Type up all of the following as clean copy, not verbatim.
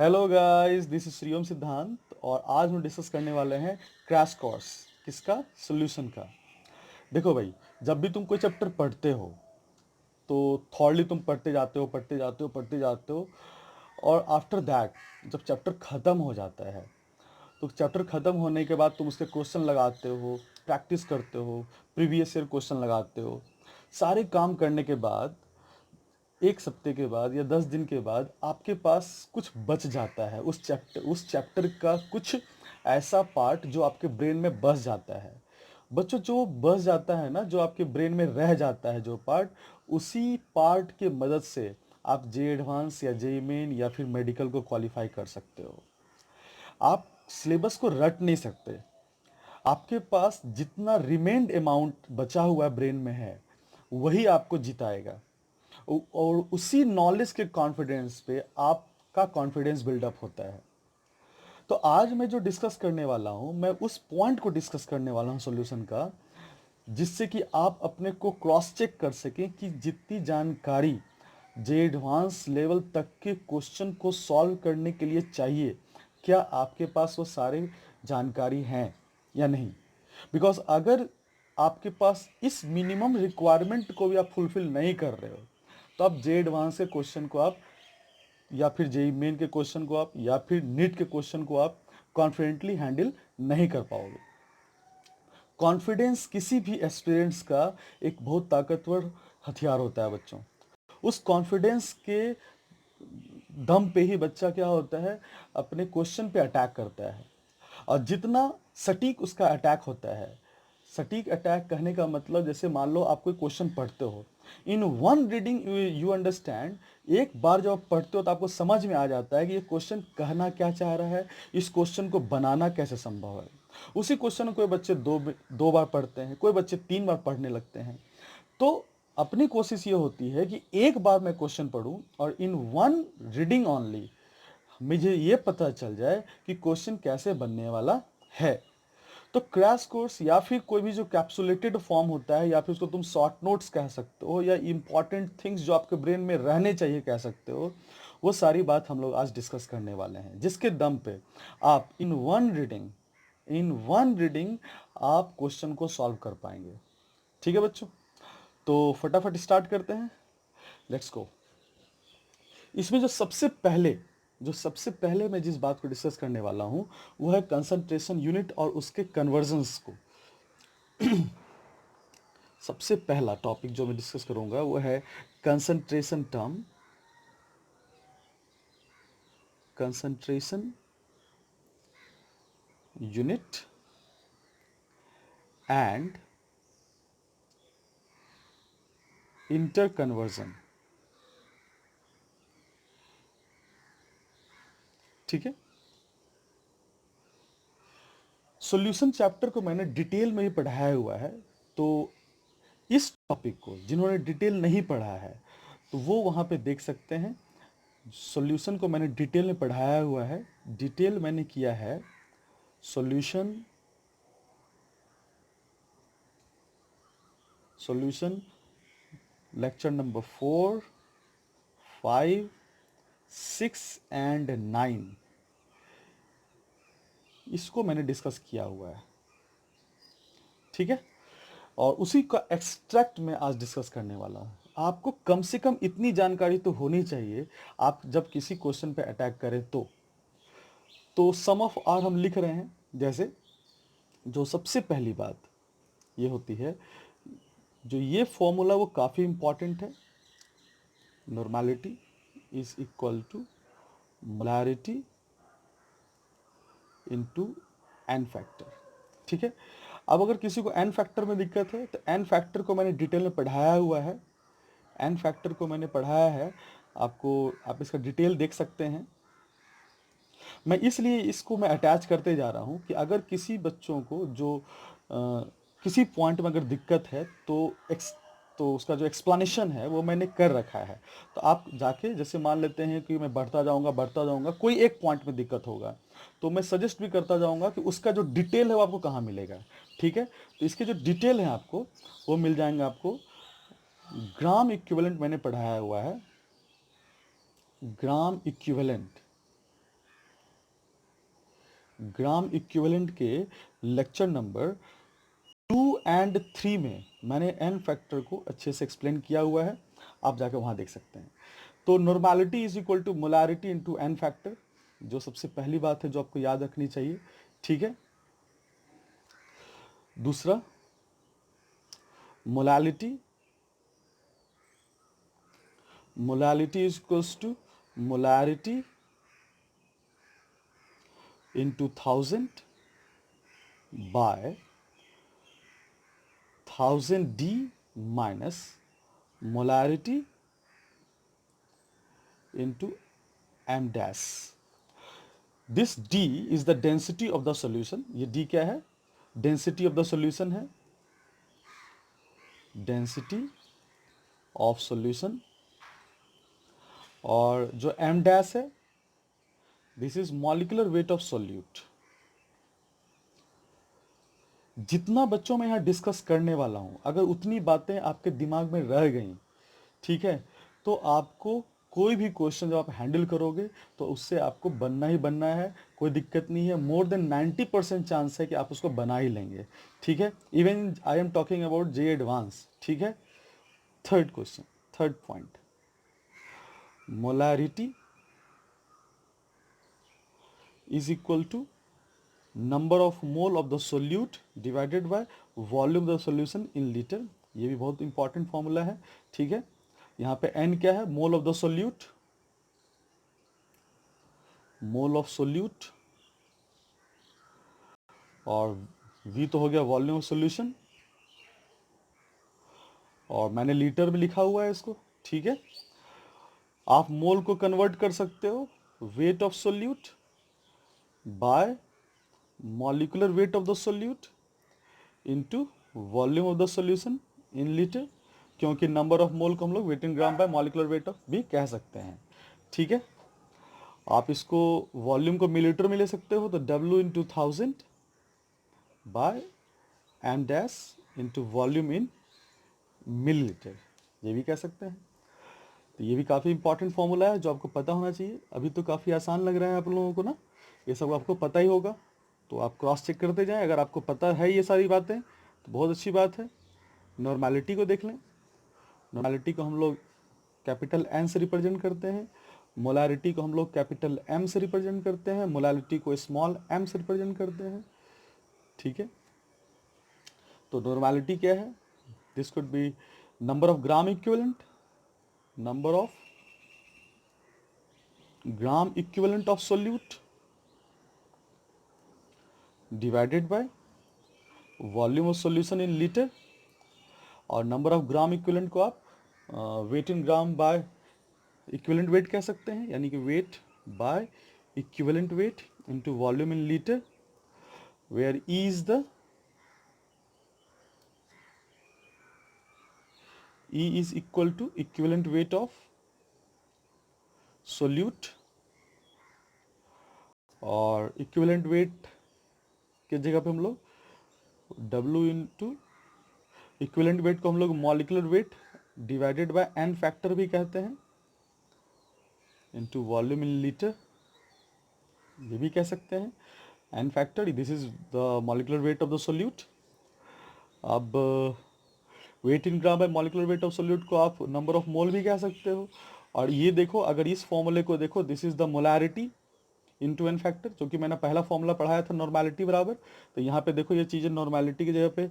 Hello guys, this is Shriom सिद्धांत और आज हम डिस्कस करने वाले हैं क्रैश कोर्स। किसका? सोल्यूशन का। देखो भाई, जब भी तुम कोई चैप्टर पढ़ते हो तो थॉरली तुम पढ़ते जाते हो पढ़ते जाते हो पढ़ते जाते हो, और आफ्टर दैट जब चैप्टर ख़त्म हो जाता है तो चैप्टर ख़त्म होने के बाद तुम उसके क्वेश्चन लगाते हो, प्रैक्टिस करते हो, प्रीवियस ईयर क्वेश्चन लगाते हो। सारे काम करने के बाद एक हफ्ते के बाद या 10 दिन के बाद आपके पास कुछ बच जाता है, उस चैप्टर का कुछ ऐसा पार्ट जो आपके ब्रेन में बस जाता है। बच्चों, जो बस जाता है ना, जो आपके ब्रेन में रह जाता है जो पार्ट, उसी पार्ट के मदद से आप जे एडवांस या जे मेन या फिर मेडिकल को क्वालिफाई कर सकते हो। आप सिलेबस को रट नहीं सकते। आपके पास जितना रिमेंड अमाउंट बचा हुआ ब्रेन में है वही आपको जिताएगा, और उसी नॉलेज के कॉन्फिडेंस पे आपका कॉन्फिडेंस बिल्डअप होता है। तो आज मैं जो डिस्कस करने वाला हूँ, मैं उस पॉइंट को डिस्कस करने वाला हूँ सॉल्यूशन का, जिससे कि आप अपने को क्रॉस चेक कर सकें कि जितनी जानकारी जे एडवांस लेवल तक के क्वेश्चन को सॉल्व करने के लिए चाहिए, क्या आपके पास वो सारे जानकारी हैं या नहीं। बिकॉज अगर आपके पास इस मिनिमम रिक्वायरमेंट को भी आप फुलफिल नहीं कर रहे हो तो आप जे एडवांस के क्वेश्चन को आप, या फिर जेई मेन के क्वेश्चन को आप, या फिर नीट के क्वेश्चन को आप कॉन्फिडेंटली हैंडल नहीं कर पाओगे। कॉन्फिडेंस किसी भी एस्पिरेंट्स का एक बहुत ताकतवर हथियार होता है बच्चों। उस कॉन्फिडेंस के दम पे ही बच्चा क्या होता है, अपने क्वेश्चन पे अटैक करता है। और जितना सटीक उसका अटैक होता है, सटीक अटैक कहने का मतलब, जैसे मान लो आप कोई क्वेश्चन पढ़ते हो, in one reading you understand. एक बार जब आप पढ़ते हो तो आपको समझ में आ जाता है कि ये क्वेश्चन कहना क्या चाह रहा है, इस क्वेश्चन को बनाना कैसे संभव है। उसी क्वेश्चन को कोई बच्चे दो बार पढ़ते हैं, कोई बच्चे 3 बार पढ़ने लगते हैं। तो अपनी कोशिश ये होती है कि एक बार मैं क्वेश्चन पढूं और इन वन रीडिंग ओनली मुझे ये पता चल जाए कि क्वेश्चन कैसे बनने वाला है। तो क्रैश कोर्स या फिर कोई भी जो कैप्सुलेटेड फॉर्म होता है, या फिर उसको तुम शॉर्ट नोट्स कह सकते हो, या इंपॉर्टेंट थिंग्स जो आपके ब्रेन में रहने चाहिए कह सकते हो, वो सारी बात हम लोग आज डिस्कस करने वाले हैं, जिसके दम पे आप इन वन रीडिंग आप क्वेश्चन को सॉल्व कर पाएंगे। ठीक है बच्चों, तो फटाफट स्टार्ट करते हैं। Let's go. इसमें जो सबसे पहले मैं जिस बात को डिस्कस करने वाला हूं वो है कंसंट्रेशन यूनिट और उसके कन्वर्जन्स को। सबसे पहला टॉपिक जो मैं डिस्कस करूंगा वो है concentration term, concentration unit and inter conversion. ठीक है। सॉल्यूशन चैप्टर को मैंने डिटेल में ही पढ़ाया हुआ है, तो इस टॉपिक को जिन्होंने डिटेल नहीं पढ़ा है तो वो वहाँ पे देख सकते हैं। सॉल्यूशन को मैंने डिटेल में पढ़ाया हुआ है, डिटेल मैंने किया है solution solution lecture number 4, 5, 6 and 9, इसको मैंने डिस्कस किया हुआ है। ठीक है। और उसी का एक्सट्रैक्ट मैं आज डिस्कस करने वाला हूँ। आपको कम से कम इतनी जानकारी तो होनी चाहिए, आप जब किसी क्वेश्चन पे अटैक करें तो सम ऑफ आर हम लिख रहे हैं। जैसे जो सबसे पहली बात ये होती है, जो ये फॉर्मूला वो काफ़ी इंपॉर्टेंट है। Normality is equal to molarity into N factor. ठीक है। अब अगर किसी को एन फैक्टर में दिक्कत है तो एन फैक्टर को मैंने डिटेल में पढ़ाया हुआ है। एन फैक्टर को मैंने पढ़ाया है आपको, आप इसका डिटेल देख सकते हैं। मैं इसलिए इसको मैं अटैच करते जा रहा हूँ कि अगर किसी बच्चों को जो किसी पॉइंट में अगर दिक्कत है तो उसका जो एक्सप्लेनेशन है वो मैंने कर रखा है। तो आप जाके, जैसे मान लेते हैं कि मैं बढ़ता जाऊंगा, कोई एक पॉइंट में दिक्कत होगा तो मैं सजेस्ट भी करता जाऊंगा कि उसका जो डिटेल है वो आपको कहाँ मिलेगा। ठीक है। तो इसके जो डिटेल है आपको वो मिल जाएंगे आपको। ग्राम इक्विवेलेंट मैंने पढ़ाया हुआ है, ग्राम इक्विवेलेंट। ग्राम इक्विवेलेंट के लेक्चर नंबर 2 एंड 3 में मैंने एन फैक्टर को अच्छे से एक्सप्लेन किया हुआ है, आप जाकर वहाँ देख सकते हैं। तो normality is equal to molarity into N factor, जो सबसे पहली बात है जो आपको याद रखनी चाहिए, ठीक है। दूसरा, molality is equals to molarity into 1000 by 1000 D minus molarity into m dash. This D is the density of the solution. ये D क्या है? Density of the solution है, density of solution। और जो m dash है, this is molecular weight of solute। जितना बच्चों में यहाँ डिस्कस करने वाला हूँ, अगर उतनी बातें आपके दिमाग में रह गई, ठीक है, तो आपको कोई भी क्वेश्चन जब आप हैंडल करोगे तो उससे आपको बनना ही बनना है, कोई दिक्कत नहीं है। मोर देन 90% चांस है कि आप उसको बना ही लेंगे, ठीक है। Even I am talking about J advance, ठीक है। Third question, third point, molarity is equal to number of mole of the solute divided by volume of the solution in litre. ये भी बहुत इंपॉर्टेंट फॉर्मूला है, ठीक है। यहाँ पे n क्या है? मोल of the solute, mole of solute, और v तो हो गया वॉल्यूम ऑफ सोल्यूशन, और मैंने लीटर में लिखा हुआ है इसको, ठीक है। आप मोल को कन्वर्ट कर सकते हो weight of solute by molecular weight of the solute into volume of the solution in litre, क्योंकि नंबर ऑफ मोल को हम लोग weight in gram by molecular weight of भी कह सकते हैं, ठीक है। आप इसको वॉल्यूम को मिलीलीटर में ले सकते हो, तो W into 1000 by M dash into volume in millilitre, ये भी कह सकते हैं। तो ये भी काफ़ी इंपॉर्टेंट फॉर्मूला है जो आपको पता होना चाहिए। अभी तो काफ़ी आसान लग रहा है आप लोगों को ना, ये सब आपको पता ही होगा, तो आप क्रॉस चेक करते जाएं। अगर आपको पता है ये सारी बातें तो बहुत अच्छी बात है। नॉर्मेलिटी को देख लें, नॉर्मेलिटी को हम लोग कैपिटल एन से रिप्रेजेंट करते हैं, मोलारिटी को हम लोग कैपिटल एम से रिप्रेजेंट करते हैं, मोलालिटी को स्मॉल एम से रिप्रेजेंट करते हैं, ठीक है। तो नॉर्मेलिटी क्या है? This could be number of gram equivalent, number of gram equivalent of solute divided by volume of solution in litre, और नंबर ऑफ ग्राम इक्विवेलेंट को आप weight in gram by equivalent weight कह सकते हैं, यानी कि weight by equivalent weight into volume in litre, where E is the E is equal to equivalent weight of solute, और equivalent weight के जगह पे हम लोग W इंटू इक्विवेलेंट वेट को हम लोग molecular weight divided by n factor भी कहते हैं, इंटू वॉल्यूम इन लीटर, ये भी कह सकते हैं n factor. This is the molecular weight of the solute. अब weight in gram by molecular weight of solute को आप नंबर ऑफ मोल भी कह सकते हो। और ये देखो, अगर इस फॉर्मूले को देखो, this is the molarity into N factor, जो कि मैंने पहला फॉर्मूला पढ़ाया था नॉर्मेलिटी बराबर। तो यहाँ पे देखो ये चीज़ें नॉर्मेलिटी की जगह पे,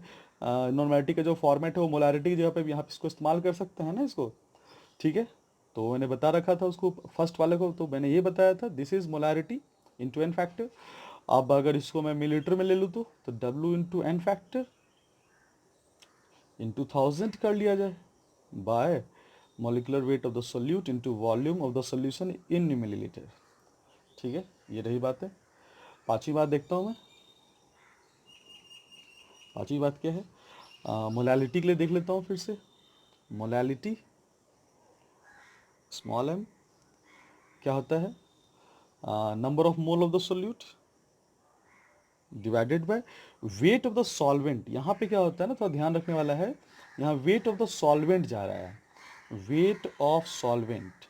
नॉर्मेलिटी का जो फॉर्मेट है वो मोलारिटी की जगह पे यहाँ पे इसको इस्तेमाल कर सकते हैं ना इसको, ठीक है। तो मैंने बता रखा था उसको फर्स्ट वाले को, तो मैंने ये बताया था this is molarity into N factor. अब अगर इसको मैं मिलीलीटर में ले लूँ तो W into N factor into 1000 कर लिया जाए by molecular weight of the solute into volume of the solution in millilitre, ठीक है। ये रही बात है। पांचवी बात देखता हूँ मैं, पांचवी बात क्या है? मोलालिटी के लिए देख लेता हूँ फिर से। मोलालिटी स्मॉल m क्या होता है? Number of mole of the solute divided by weight of the solvent. यहाँ पे क्या होता है ना, थोड़ा ध्यान रखने वाला है, यहाँ वेट ऑफ द सॉल्वेंट जा रहा है, वेट ऑफ सॉल्वेंट,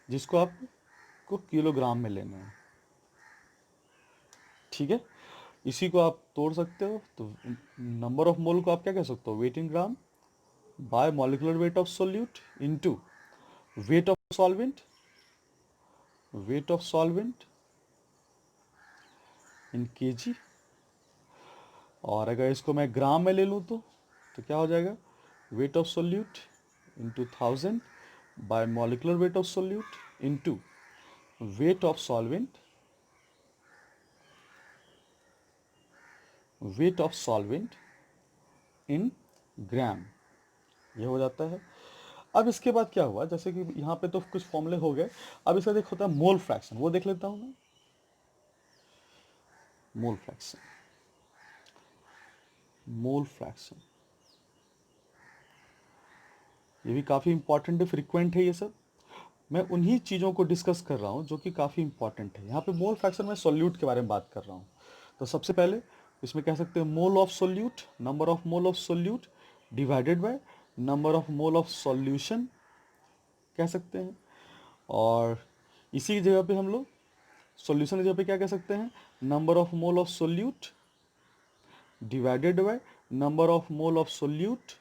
जिसको आपको किलोग्राम में लेना है, ठीक है, इसी को आप तोड़ सकते हो, तो नंबर ऑफ मोल को आप क्या कह सकते हो, weight in gram by molecular weight of solute into weight of solvent, weight of solvent in KG. और अगर इसको मैं ग्राम में ले लूँ तो क्या हो जाएगा, weight of solute into 1000 by molecular weight of solute into weight of solvent, weight of solvent in gram, ये हो जाता है। अब इसके बाद क्या हुआ, जैसे कि यहाँ पे तो कुछ फॉर्मूले हो गए, अब इसका देख होता है मोल फ्रैक्शन, वो देख लेता हूँ मैं। मोल फ्रैक्शन, मोल फ्रैक्शन ये भी काफ़ी इंपॉर्टेंट है, फ्रीक्वेंट है ये सब। मैं उन्हीं चीज़ों को डिस्कस कर रहा हूँ जो कि काफ़ी इंपॉर्टेंट है। यहाँ पे मोल फ्रैक्शन में सॉल्यूट के बारे में बात कर रहा हूँ। तो सबसे पहले इसमें कह सकते हैं मोल of solute, number of mole of solute divided by number of mole of solution कह सकते हैं। और इसी जगह पे हम लोग सॉल्यूशन की जगह पे क्या कह सकते हैं, number of mole of solute divided by number of mole of solute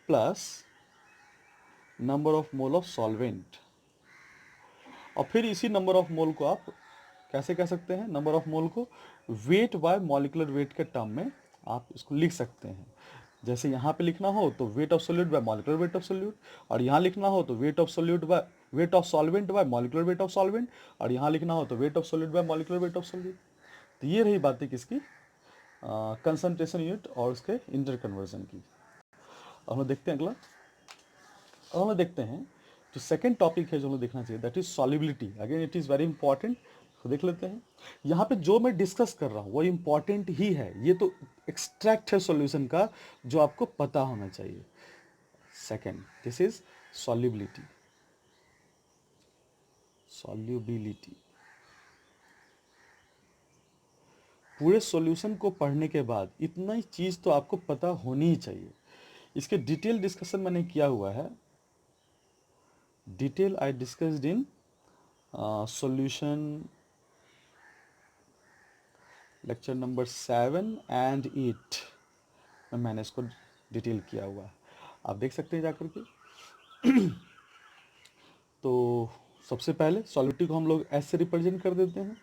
plus number of mole of solvent. और फिर इसी नंबर ऑफ मोल को आप कैसे कह सकते हैं, नंबर ऑफ मोल को वेट बाय मॉलिकुलर वेट के टर्म में आप इसको लिख सकते हैं। जैसे यहाँ पे लिखना हो तो wait of solute by molecular weight of solute, और यहाँ लिखना हो तो wait of solute bye weight of solvent bye molecular weight of solvent, और यहाँ लिखना हो तो wait of solute by molecular weight of solute. तो ये रही बातें किसकी, कंसंट्रेशन यूनिट और उसके इंटर कन्वर्जन की। अब हम लोग देखते हैं अगला, अब हम लोग देखते हैं जो सेकेंड टॉपिक है जो हमें देखना चाहिए, that is solubility. Again it is very important, तो देख लेते हैं। यहाँ पे जो मैं डिस्कस कर रहा हूँ वो इंपॉर्टेंट ही है, ये तो एक्सट्रैक्ट है सॉल्यूशन का जो आपको पता होना चाहिए। Second, this is solubility, solubility. पूरे सॉल्यूशन को पढ़ने के बाद इतना ही चीज़ तो आपको पता होनी ही चाहिए। इसके डिटेल डिस्कशन मैंने किया हुआ है, detail I discussed in solution lecture number 7 and 8 में मैंने इसको डिटेल किया हुआ है, आप देख सकते हैं जाकर के। तो सबसे पहले सॉल्युबिलिटी को हम लोग एस से रिप्रेजेंट कर देते हैं,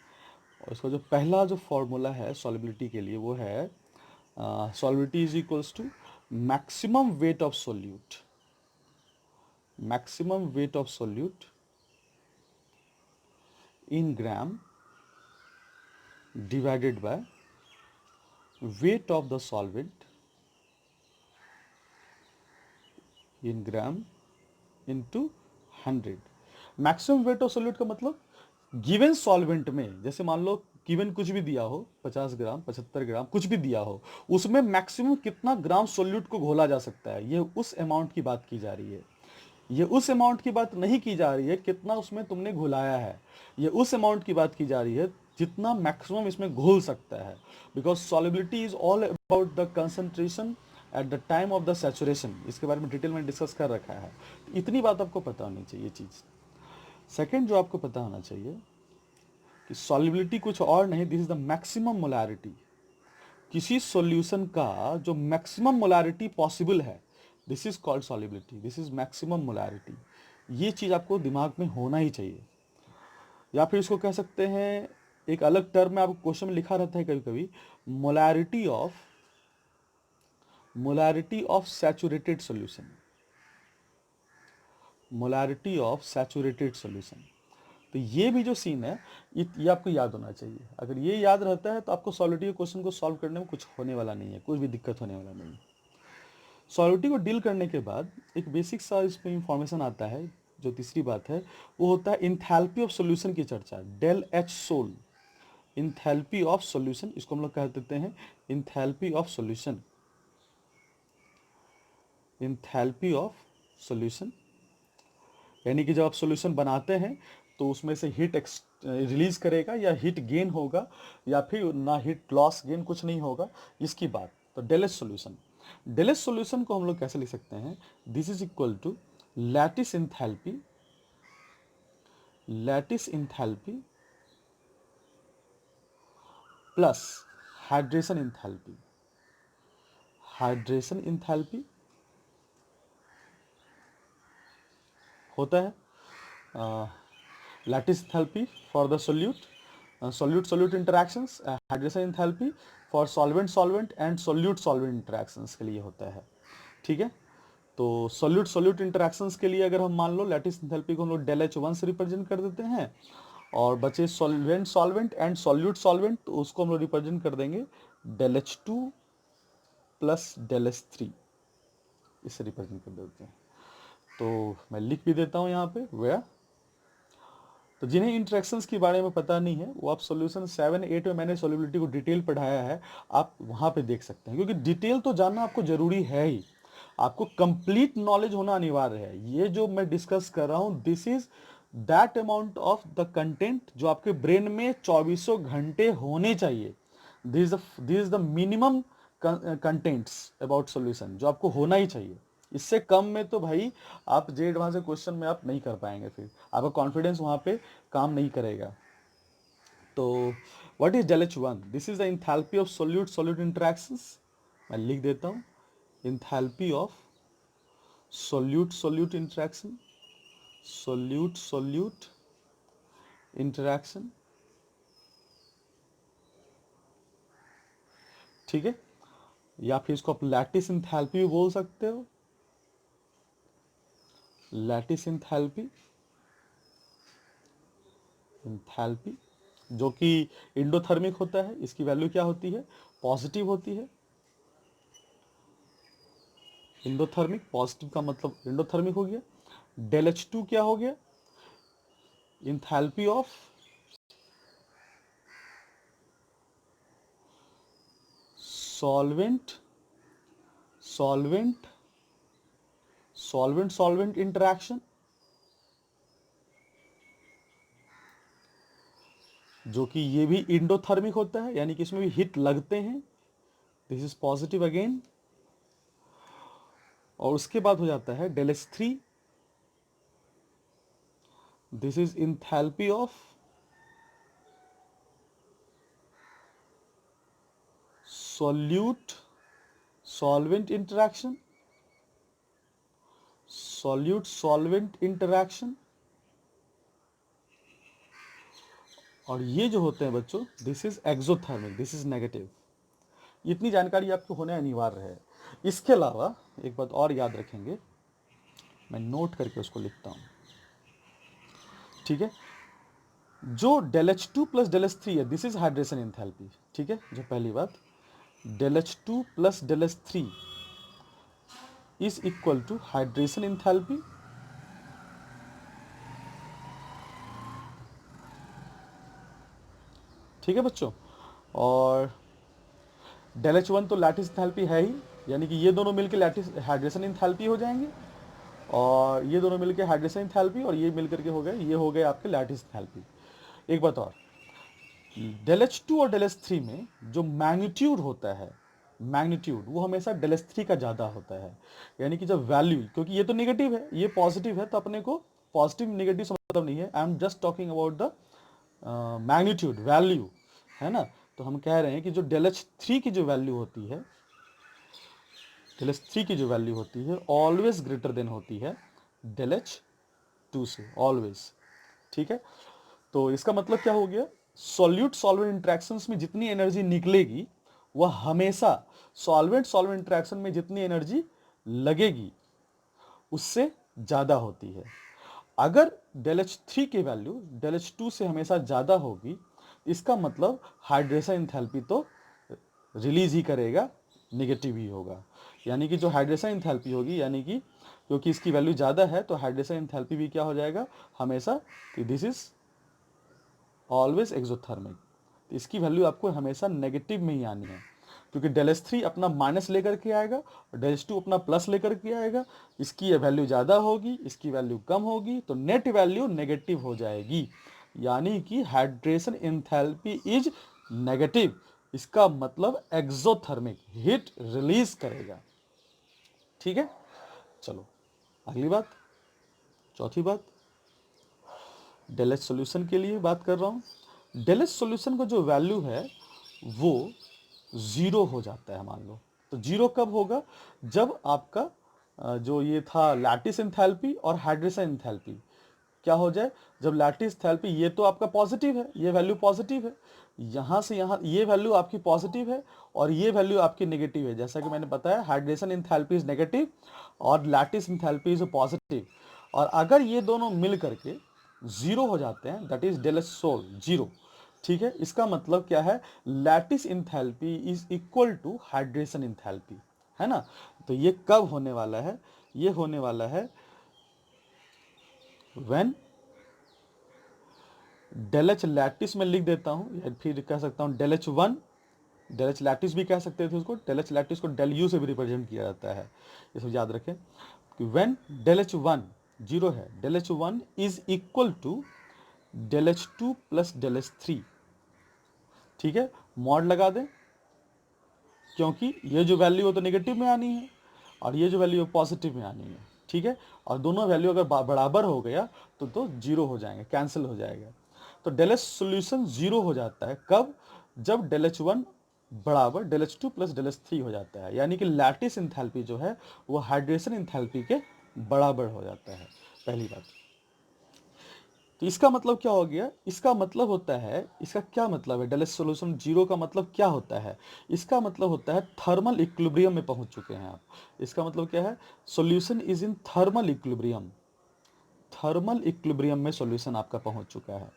और इसका जो पहला जो फॉर्मूला है सॉल्युबिलिटी के लिए वो है solubility is equals to maximum weight of solute, maximum weight of solute in gram divided by weight of the solvent in gram into 100। Maximum weight of solute का मतलब गिवन सॉल्वेंट में, जैसे मान लो गिवन कुछ भी दिया हो, 50 ग्राम 75 ग्राम कुछ भी दिया हो, उसमें मैक्सिमम कितना ग्राम सोल्यूट को घोला जा सकता है, ये उस अमाउंट की बात की जा रही है। ये उस अमाउंट की बात नहीं की जा रही है कितना उसमें तुमने घुलाया है, ये उस अमाउंट की बात की जा रही है जितना मैक्सिमम इसमें घुल सकता है। Because solubility is all about the concentration at the time of the saturation, इसके बारे में डिटेल में डिस्कस कर रखा है। इतनी बात आपको पता होनी चाहिए चीज़। सेकेंड जो आपको पता होना चाहिए कि सॉल्युबिलिटी कुछ और नहीं, this is the maximum molarity. किसी सॉल्यूशन का जो मैक्सिमम मोलैरिटी पॉसिबल है, this is called solubility, this is maximum molarity. ये चीज़ आपको दिमाग में होना ही चाहिए। या फिर इसको कह सकते हैं, एक अलग टर्म में आपको क्वेश्चन में लिखा रहता है कभी कभी, molarity of saturated solution, molarity of saturated solution. तो ये भी जो सीन है ये आपको याद होना चाहिए। अगर ये याद रहता है तो आपको सॉल्युबिलिटी के क्वेश्चन को सॉल्व करने में कुछ होने वाला नहीं है, कुछ भी दिक्कत होने वाला नहीं है। सॉल्युबिलिटी को डील करने के बाद एक बेसिक सा इसमें इंफॉर्मेशन आता है, जो तीसरी बात है वो होता है इंथैल्पी ऑफ सॉल्यूशन की चर्चा, del H sol, enthalpy of solution, इसको हम लोग कह देते हैं enthalpy of solution, enthalpy of solution. यानी कि जब आप सॉल्यूशन बनाते हैं तो उसमें से हीट रिलीज करेगा या हीट गेन होगा, या फिर ना हीट लॉस गेन कुछ नहीं होगा, इसकी बात। तो डेलेस सॉल्यूशन, डेलेस सॉल्यूशन को हम लोग कैसे लिख सकते हैं, this is equal to lattice enthalpy, lattice enthalpy plus hydration enthalpy. Hydration enthalpy होता है lattice enthalpy for the solute, solute solute interactions, hydration enthalpy for solvent solvent and solute solvent interactions के लिए होता है। ठीक है, तो सोल्यूट सोल्यूट इंटरेक्शंस के लिए अगर हम मान लो लैटिस इंथैल्पी को हम लोग डेल H1 से रिप्रेजेंट कर देते हैं, और बचे solvent solvent and solute solvent, तो उसको हम लोग रिप्रेजेंट कर देंगे del H2 plus del H3, इससे रिप्रेजेंट कर देते हैं। तो मैं लिख भी देता हूँ यहाँ पे वेयर। तो जिन्हें इंटरेक्शंस के बारे में पता नहीं है वो आप सॉल्यूशन 7-8 में मैंने सॉल्युबिलिटी को डिटेल पढ़ाया है, आप वहाँ पे देख सकते हैं, क्योंकि डिटेल तो जानना आपको जरूरी है ही, आपको कंप्लीट नॉलेज होना अनिवार्य है। ये जो मैं डिस्कस कर रहा हूँ this is that amount of the content जो आपके ब्रेन में 24 घंटे होने चाहिए। This is the minimum contents about solution जो आपको होना ही चाहिए। इससे कम में तो भाई आप जे एडवांस क्वेश्चन में आप नहीं कर पाएंगे, फिर आपका कॉन्फिडेंस वहाँ पे काम नहीं करेगा। तो what is del H1? This is the enthalpy of solute solute interactions. मैं लिख देता हूँ enthalpy of solute solute interaction, solute solute interaction. ठीक है, या फिर इसको आप लैटिस इंथैल्पी भी बोल सकते हो, लैटिस इंथैल्पी, इंथैल्पी जो कि इंडोथर्मिक होता है, इसकी वैल्यू क्या होती है? पॉजिटिव होती है। इंडोथर्मिक, पॉजिटिव का मतलब इंडोथर्मिक हो गया। डेल H2 क्या हो गया? Enthalpy of solvent solvent solvent solvent interaction, जो कि ये भी इंडोथर्मिक होता है, यानी कि इसमें भी हीट लगते हैं। This is positive again. और उसके बाद हो जाता है del H3, this is enthalpy of solute solvent interaction, solute solvent interaction। और ये जो होते हैं बच्चों this is exothermic, this is negative. इतनी जानकारी आपको होने अनिवार्य है। इसके अलावा एक बात और याद रखेंगे, मैं नोट करके उसको लिखता हूं। ठीक है, जो del H2 plus del H3 है दिस इज हाइड्रेशन इंथैल्पी। ठीक है, जो पहली बात del H2 plus del H3 is equal to hydration enthalpy. ठीक है बच्चों, और डेल H1 तो लैटिस इंथैल्पी है ही, यानी कि ये दोनों मिलकर लैटिस हाइड्रेशन इंथैल्पी हो जाएंगे, और ये दोनों मिलकर हाइड्रेशन इंथैल्पी, और ये मिलकर के हो गए, ये हो गए आपके लैटिस इंथैल्पी। एक बात और, डेल H2 और डेल H3 में जो मैग्नीट्यूड होता है, मैग्नीट्यूड वो हमेशा डेल H3 का ज़्यादा होता है। यानी कि जब वैल्यू, क्योंकि ये तो नेगेटिव है ये पॉजिटिव है, तो अपने को पॉजिटिव नेगेटिव से मतलब नहीं है, I am just talking about the magnitude value, है ना। तो हम कह रहे हैं कि जो डेल H3 की जो वैल्यू होती है, डेल H3 की जो वैल्यू होती है ऑलवेज ग्रेटर देन होती है डेल H2 से, ऑलवेज। ठीक है, तो इसका मतलब क्या हो गया, सॉल्यूट सॉल्वेंट इंटरेक्शंस में जितनी एनर्जी निकलेगी वह हमेशा सॉल्वेंट सॉल्वेंट इंटरेक्शन में जितनी एनर्जी लगेगी उससे ज़्यादा होती है। अगर डेल H3 की वैल्यू डेल H2 से हमेशा ज़्यादा होगी, इसका मतलब हाइड्रेशन इंथैल्पी तो रिलीज ही करेगा, निगेटिव ही होगा। यानी कि जो हाइड्रेशन इंथैल्पी होगी, यानी कि क्योंकि इसकी वैल्यू ज़्यादा है तो हाइड्रेशन इंथैल्पी भी क्या हो जाएगा हमेशा, दिस इज ऑलवेज एक्सोथर्मिक। तो इसकी वैल्यू आपको हमेशा नेगेटिव में ही आनी है, क्योंकि डेल H3 अपना माइनस लेकर के आएगा और डेल H2 अपना प्लस लेकर के आएगा। इसकी वैल्यू ज़्यादा होगी, इसकी वैल्यू कम होगी, तो नेट वैल्यू नेगेटिव हो जाएगी, यानी कि हाइड्रेशन इंथैल्पी इज नेगेटिव। इसका मतलब एक्सोथर्मिक, हीट रिलीज करेगा। ठीक है, चलो अगली बात, चौथी बात, डेल H सॉल्यूशन के लिए बात कर रहा हूँ। डेल H सॉल्यूशन का जो वैल्यू है वो ज़ीरो हो जाता है मान लो। तो ज़ीरो कब होगा? जब आपका जो ये था लैटिस एंथैल्पी और हाइड्रेशन एंथैल्पी क्या हो जाए, जब लैटिस एंथैल्पी ये तो आपका पॉजिटिव है, ये वैल्यू पॉजिटिव है, यहाँ से यहाँ ये वैल्यू आपकी पॉजिटिव है और ये वैल्यू आपकी नेगेटिव है। जैसा कि मैंने बताया हाइड्रेशन एंथैल्पी इज नेगेटिव और लैटिस एंथैल्पी इज पॉजिटिव। और अगर ये दोनों मिल करके जीरो हो जाते हैं, that is del H sol zero. ठीक है, इसका मतलब क्या है? Lattice enthalpy is equal to hydration enthalpy, है ना। तो ये कब होने वाला है? ये होने वाला है व्हेन डेल एच लैटिस में लिख देता हूं, या फिर कह सकता हूं del H one, del H lattice भी कह सकते थे उसको। डेल एच लैटिस को डेल यू से भी रिप्रेजेंट किया जाता है, ये सब याद रखें कि when del H one zero है, del H one is equal to del H two plus del H three. ठीक है, मॉड लगा दें, क्योंकि ये जो वैल्यू है तो नेगेटिव में आनी है और ये जो वैल्यू है पॉजिटिव में आनी है। ठीक है, और दोनों वैल्यू अगर बराबर हो गया तो जीरो हो जाएंगे, कैंसिल हो जाएगा। तो डेल एच सोल्यूशन जीरो हो जाता है कब? जब डेल एच वन बराबर del H two plus del H three हो जाता है, यानी कि लैटिस इंथैल्पी जो है वो हाइड्रेशन इंथैल्पी के बराबर हो जाता है। पहली बात। तो इसका मतलब क्या हो गया? इसका मतलब होता है, इसका क्या मतलब है? डेल एच सोल्यूशन जीरो का मतलब क्या होता है? इसका मतलब होता है थर्मल इक्विलिब्रियम में पहुंच चुके हैं आप। इसका मतलब क्या है? Solution is in thermal equilibrium. Thermal equilibrium में सॉल्यूशन आपका पहुंच चुका है।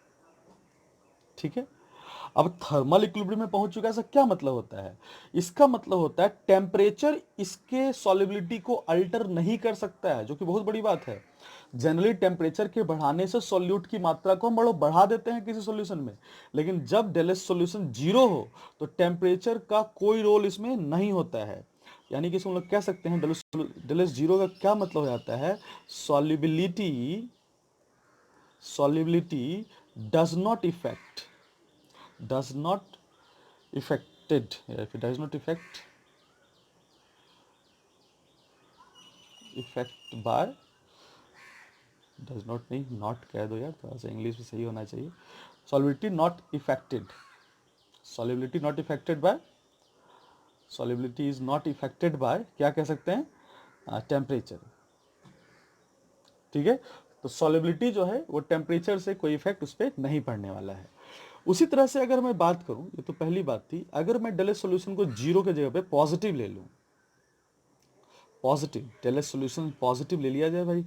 ठीक है, अब थर्मल इक्विलिब्रियम में पहुंच चुका है, इसका क्या मतलब होता है? इसका मतलब होता है टेम्परेचर इसके सॉल्युबिलिटी को अल्टर नहीं कर सकता है, जो कि बहुत बड़ी बात है। जनरली टेम्परेचर के बढ़ाने से सॉल्यूट की मात्रा को हम बढ़ा देते हैं किसी सॉल्यूशन में, लेकिन जब डेलेस सॉल्यूशन जीरो हो तो टेम्परेचर का कोई रोल इसमें नहीं होता है। यानी कि हम लोग कह सकते हैं डेलेस जीरो का क्या मतलब हो जाता है? Solubility solubility does not effect does not affected, if it does not affect by, does not नहीं, not कह दो यार, थोड़ा सा इंग्लिश में सही होना चाहिए। solubility not affected, solubility not affected by, solubility is not affected by क्या कह सकते हैं? टेम्परेचर। ठीक है, तो सॉलिबिलिटी जो है वो टेम्परेचर से कोई इफेक्ट उस पर नहीं पड़ने वाला है। उसी तरह से अगर मैं बात करूं, ये तो पहली बात थी, अगर मैं डेलेस सॉल्यूशन को जीरो के जगह पे पॉजिटिव ले लूं, पॉजिटिव डेलेस सॉल्यूशन पॉजिटिव ले लिया जाए भाई,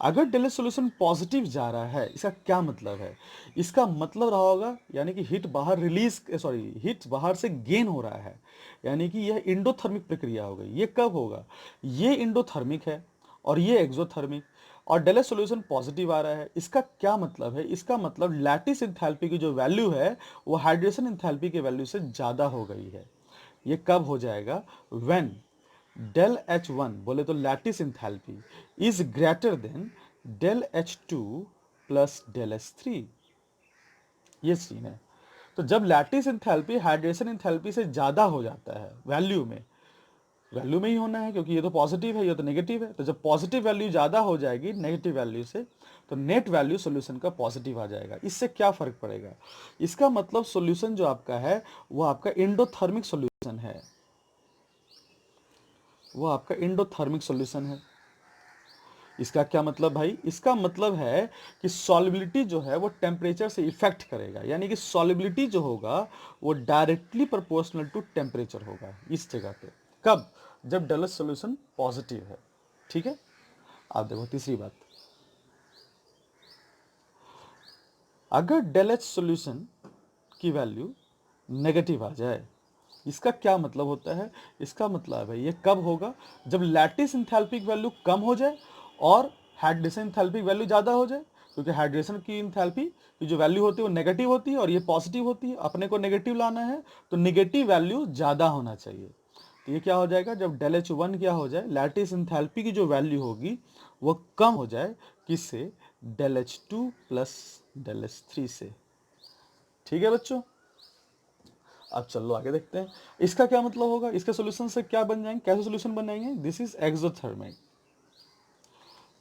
अगर डेलेस सॉल्यूशन पॉजिटिव जा रहा है, इसका क्या मतलब है? इसका मतलब रहा होगा यानी कि हीट बाहर रिलीज, सॉरी हीट बाहर से गेन हो रहा है, यानी कि यह इंडोथर्मिक प्रक्रिया हो गई। ये कब होगा? ये इंडोथर्मिक है और ये एक्सोथर्मिक, और डेलेस सॉल्यूशन पॉजिटिव आ रहा है। इसका क्या मतलब है? इसका मतलब लैटिस इंथैल्पी की जो वैल्यू है वो हाइड्रेशन इंथैल्पी के वैल्यू से ज़्यादा हो गई है। ये कब हो जाएगा? व्हेन डेल एच वन, बोले तो lattice enthalpy, is greater than del H two plus del H three. ये सीन है। तो जब लैटिस इंथैल्पी हाइड्रेशन इंथैल्पी से ज़्यादा हो जाता है वैल्यू में, वैल्यू में ही होना है क्योंकि ये तो पॉजिटिव है, ये तो नेगेटिव है, तो जब पॉजिटिव वैल्यू ज़्यादा हो जाएगी नेगेटिव वैल्यू से, तो नेट वैल्यू सॉल्यूशन का पॉजिटिव आ जाएगा। इससे क्या फ़र्क पड़ेगा? इसका मतलब सॉल्यूशन जो आपका है वो आपका इंडोथर्मिक सॉल्यूशन है, वो आपका इंडोथर्मिक सॉल्यूशन है। इसका क्या मतलब भाई? इसका मतलब है कि सॉल्युबिलिटी जो है वो टेम्परेचर से इफेक्ट करेगा, यानी कि सॉल्युबिलिटी जो होगा वो डायरेक्टली प्रोपोर्शनल टू टेम्परेचर होगा इस जगह पे। कब? जब डेलस सॉल्यूशन पॉजिटिव है। ठीक है, आप देखो तीसरी बात, अगर डेल एच सॉल्यूशन की वैल्यू नेगेटिव आ जाए, इसका क्या मतलब होता है? इसका मतलब है ये कब होगा? जब लैटिस इंथैल्पिक वैल्यू कम हो जाए और हाइड्रेशन इंथैल्पिक वैल्यू ज़्यादा हो जाए, क्योंकि हाइड्रेशन की इंथैल्पी की जो वैल्यू होती है वो नेगेटिव होती है और ये पॉजिटिव होती है। अपने को नेगेटिव लाना है तो नेगेटिव वैल्यू ज़्यादा होना चाहिए। तो ये क्या हो जाएगा? जब डेल एच वन क्या हो जाए, लैटिस इंथैल्पी की जो वैल्यू होगी वो कम हो जाए, किससे? Del H two plus del H three से। ठीक है बच्चों, अब चलो आगे देखते हैं इसका क्या मतलब होगा। इसके सॉल्यूशन से क्या बन जाएंगे, कैसे सॉल्यूशन बन जाएंगे? This is exothermic,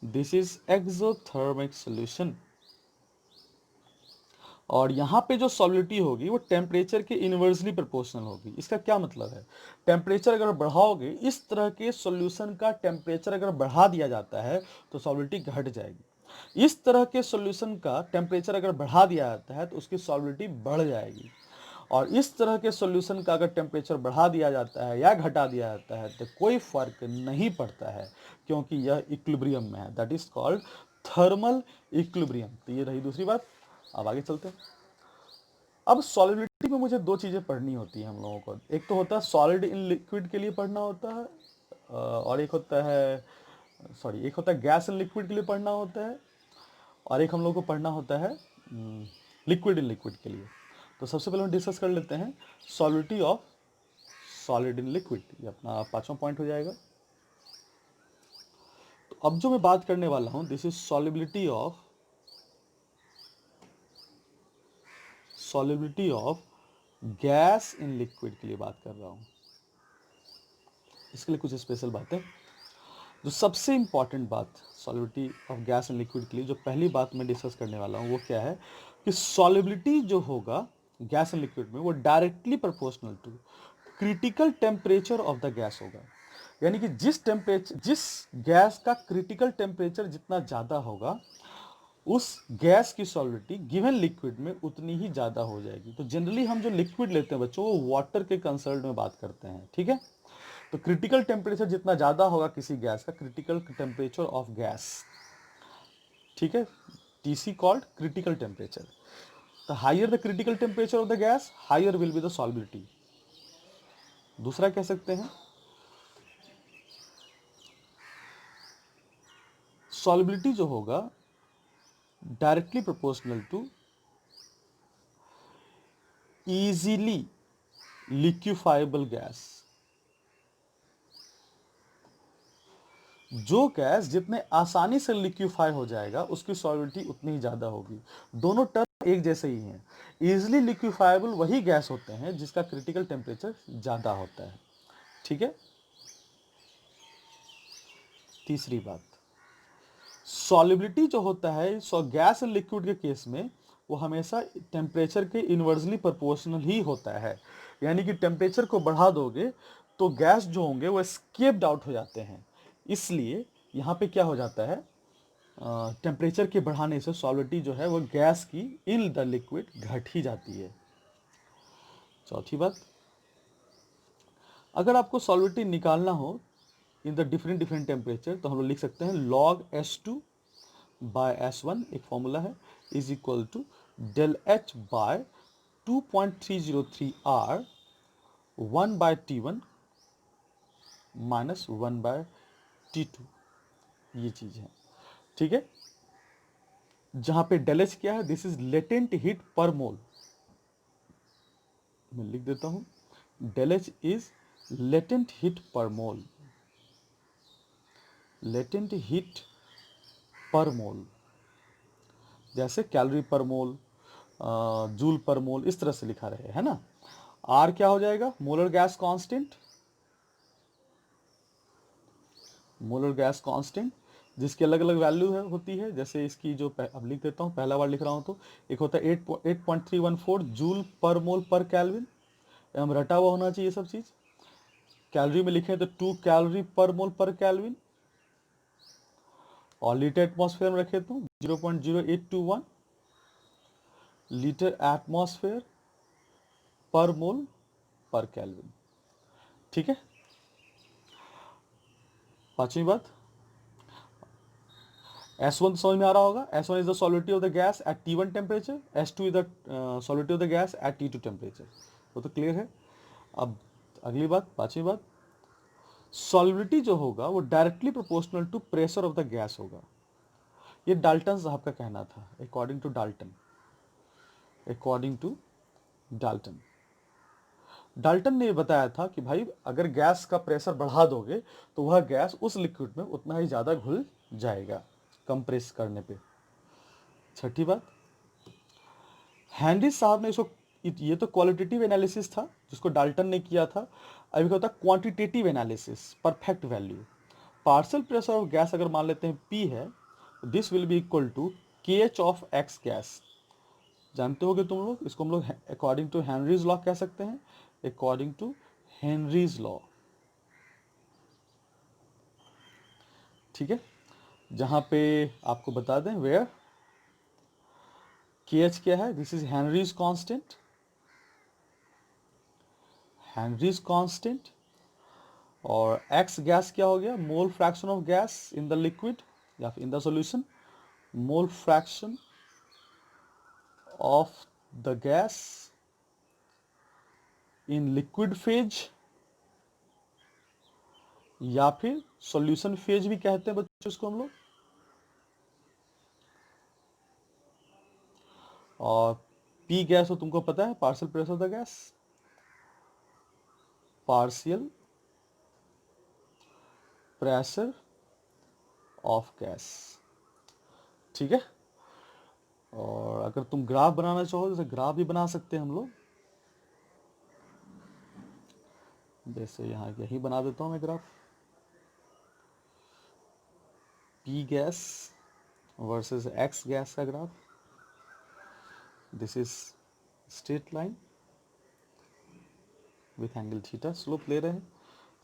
this is exothermic solution. और यहाँ पे जो सॉलिडिटी होगी वो टेम्परेचर के इनवर्सली प्रोपोर्शनल होगी। इसका क्या मतलब है, टेम्परेचर अगर बढ़ाओगे, इस तरह के सॉल्यूशन का टेम्परेचर अगर बढ़ा दिया जाता है तो सॉलिडिटी घट जाएगी। इस तरह के सॉल्यूशन का टेम्परेचर अगर बढ़ा दिया जाता है तो उसकी सॉलिडिटी बढ़ जाएगी। और इस तरह के सॉल्यूशन का अगर टेम्परेचर बढ़ा दिया जाता है या घटा दिया जाता है तो कोई फर्क नहीं पड़ता है, क्योंकि यह इक्विलिब्रियम में है। That is called thermal equilibrium. तो ये रही दूसरी बात। अब आगे चलते हैं। अब सॉलिबिलिटी में मुझे दो चीज़ें पढ़नी होती हैं हम लोगों को। एक तो होता है सॉलिड इन लिक्विड के लिए पढ़ना होता है, और एक होता है एक होता है गैस इन लिक्विड के लिए पढ़ना होता है, और एक हम लोग को पढ़ना होता है लिक्विड इन लिक्विड के लिए। तो सबसे पहले हम डिस्कस कर लेते हैं solidity of solid in liquid. ये अपना 5वां पॉइंट हो जाएगा। तो अब जो मैं बात करने वाला हूं, this is solubility of gas in liquid के लिए बात कर रहा हूं। इसके लिए कुछ स्पेशल बातें। जो सबसे इंपॉर्टेंट बात solubility of gas in liquid के लिए, जो पहली बात मैं डिस्कस करने वाला हूं वो क्या है कि सॉलिबिलिटी जो होगा गैस इन लिक्विड में वो directly proportional to critical temperature of the gas होगा। यानी कि जिस गैस का क्रिटिकल टेम्परेचर जितना ज़्यादा होगा, उस गैस की सॉलिडिटी गिवन लिक्विड में उतनी ही ज़्यादा हो जाएगी। तो जनरली हम जो लिक्विड लेते हैं बच्चों, वो वाटर के कंसर्न में बात करते हैं, ठीक है। तो क्रिटिकल टेम्परेचर जितना ज़्यादा होगा किसी गैस का, क्रिटिकल टेम्परेचर ऑफ गैस, ठीक है, TC called critical temperature. The higher the critical temperature of the gas, higher will be the solubility. दूसरा कह सकते हैं सॉलिबिलिटी जो होगा directly proportional to easily liquefiable gas. जो गैस जितने आसानी से लिक्विफाई हो जाएगा उसकी सॉलिबिलिटी उतनी ही ज़्यादा होगी। दोनों टर्म एक जैसे ही हैं। इजीली लिक्विफाइबल वही गैस होते हैं जिसका क्रिटिकल टेम्परेचर ज़्यादा होता है, ठीक है। तीसरी बात, सॉलिबिलिटी जो होता है गैस एंड लिक्विड के केस में वो हमेशा टेम्परेचर के इनवर्सली प्रोपोर्शनल ही होता है। यानी कि टेम्परेचर को बढ़ा दोगे तो गैस जो होंगे वो स्केप्ड आउट हो जाते हैं। इसलिए यहाँ पे क्या हो जाता है, टेम्परेचर के बढ़ाने से सॉलिबिलिटी जो है वो गैस की इन द लिक्विड घट ही जाती है। चौथी बात, अगर आपको सॉलिबिलिटी निकालना हो इन द डिफरेंट टेम्परेचर तो हम लोग लिख सकते हैं log S2 बाय S1, एक फॉर्मूला है, is equal to del H by 2.303 R 1 bye T1 minus 1 by T2। ये चीज है, ठीक है। जहां पे डेल एच क्या है, this is latent heat per मोल। मैं लिख देता हूं, del H is latent heat per mole, latent heat per मोल। जैसे कैलोरी पर मोल, जूल पर मोल, इस तरह से लिखा रहे, है ना। आर क्या हो जाएगा, molar gas constant, molar gas constant जिसकी अलग अलग वैल्यू है होती है। जैसे इसकी जो अब लिख देता हूँ, पहला बार लिख रहा हूँ तो एक होता है 8.314 जूल पर मोल पर कैलविन। हम रटा हुआ होना चाहिए सब चीज। कैलोरी में लिखें तो 2 कैलोरी पर मोल पर कैलविन, और लीटर एटमॉस्फेयर में रखे तो 0.0821 लीटर एटमॉस्फेयर पर मोल पर कैलविन, ठीक है। पांचवी बात, S1 समझ में आ रहा होगा, S1 is the solidity of the gas at T1 temperature, S2 is the solidity of the gas at T2 temperature. वो तो क्लियर है। अब अगली बात, पांचवी बात, सॉलिबिलिटी जो होगा वो directly proportional to pressure of the gas होगा। ये डाल्टन साहब का कहना था, according to Dalton, according to Dalton. Dalton ने बताया था कि भाई अगर गैस का प्रेशर बढ़ा दोगे तो वह गैस उस लिक्विड में उतना ही ज़्यादा घुल जाएगा कंप्रेस करने पे। छठी बात, हेनरी साहब ने इसको, ये तो क्वालिटेटिव एनालिसिस था जिसको डाल्टन ने किया था। अभी क्या होता है quantitative analysis, perfect value. Partial pressure of gas अगर मान लेते हैं P है, this will be equal to KH of X gas. जानते होगे तुम लोग, इसको हम लोग अकॉर्डिंग टू हेनरीज लॉ कह सकते हैं, अकॉर्डिंग टू हेनरीज लॉ। ठीक है, जहां पे आपको बता दें वेयर के एच क्या है, this is Henrys constant, Henrys constant. और एक्स गैस क्या हो गया, मोल fraction of gas in the liquid या फिर इन the solution, mole fraction of the gas in liquid phase या फिर सॉल्यूशन फेज भी कहते हैं बच्चों इसको हम लोग। और पी गैस तो तुमको पता है, partial pressure of the gas, partial pressure of gas. ठीक है, और अगर तुम ग्राफ बनाना चाहो जैसे ग्राफ भी बना सकते हैं हम लोग, जैसे यहाँ यही बना देता हूँ मैं graph, P gas versus X gas का graph. This is straight line with angle theta, slope ले रहे हैं,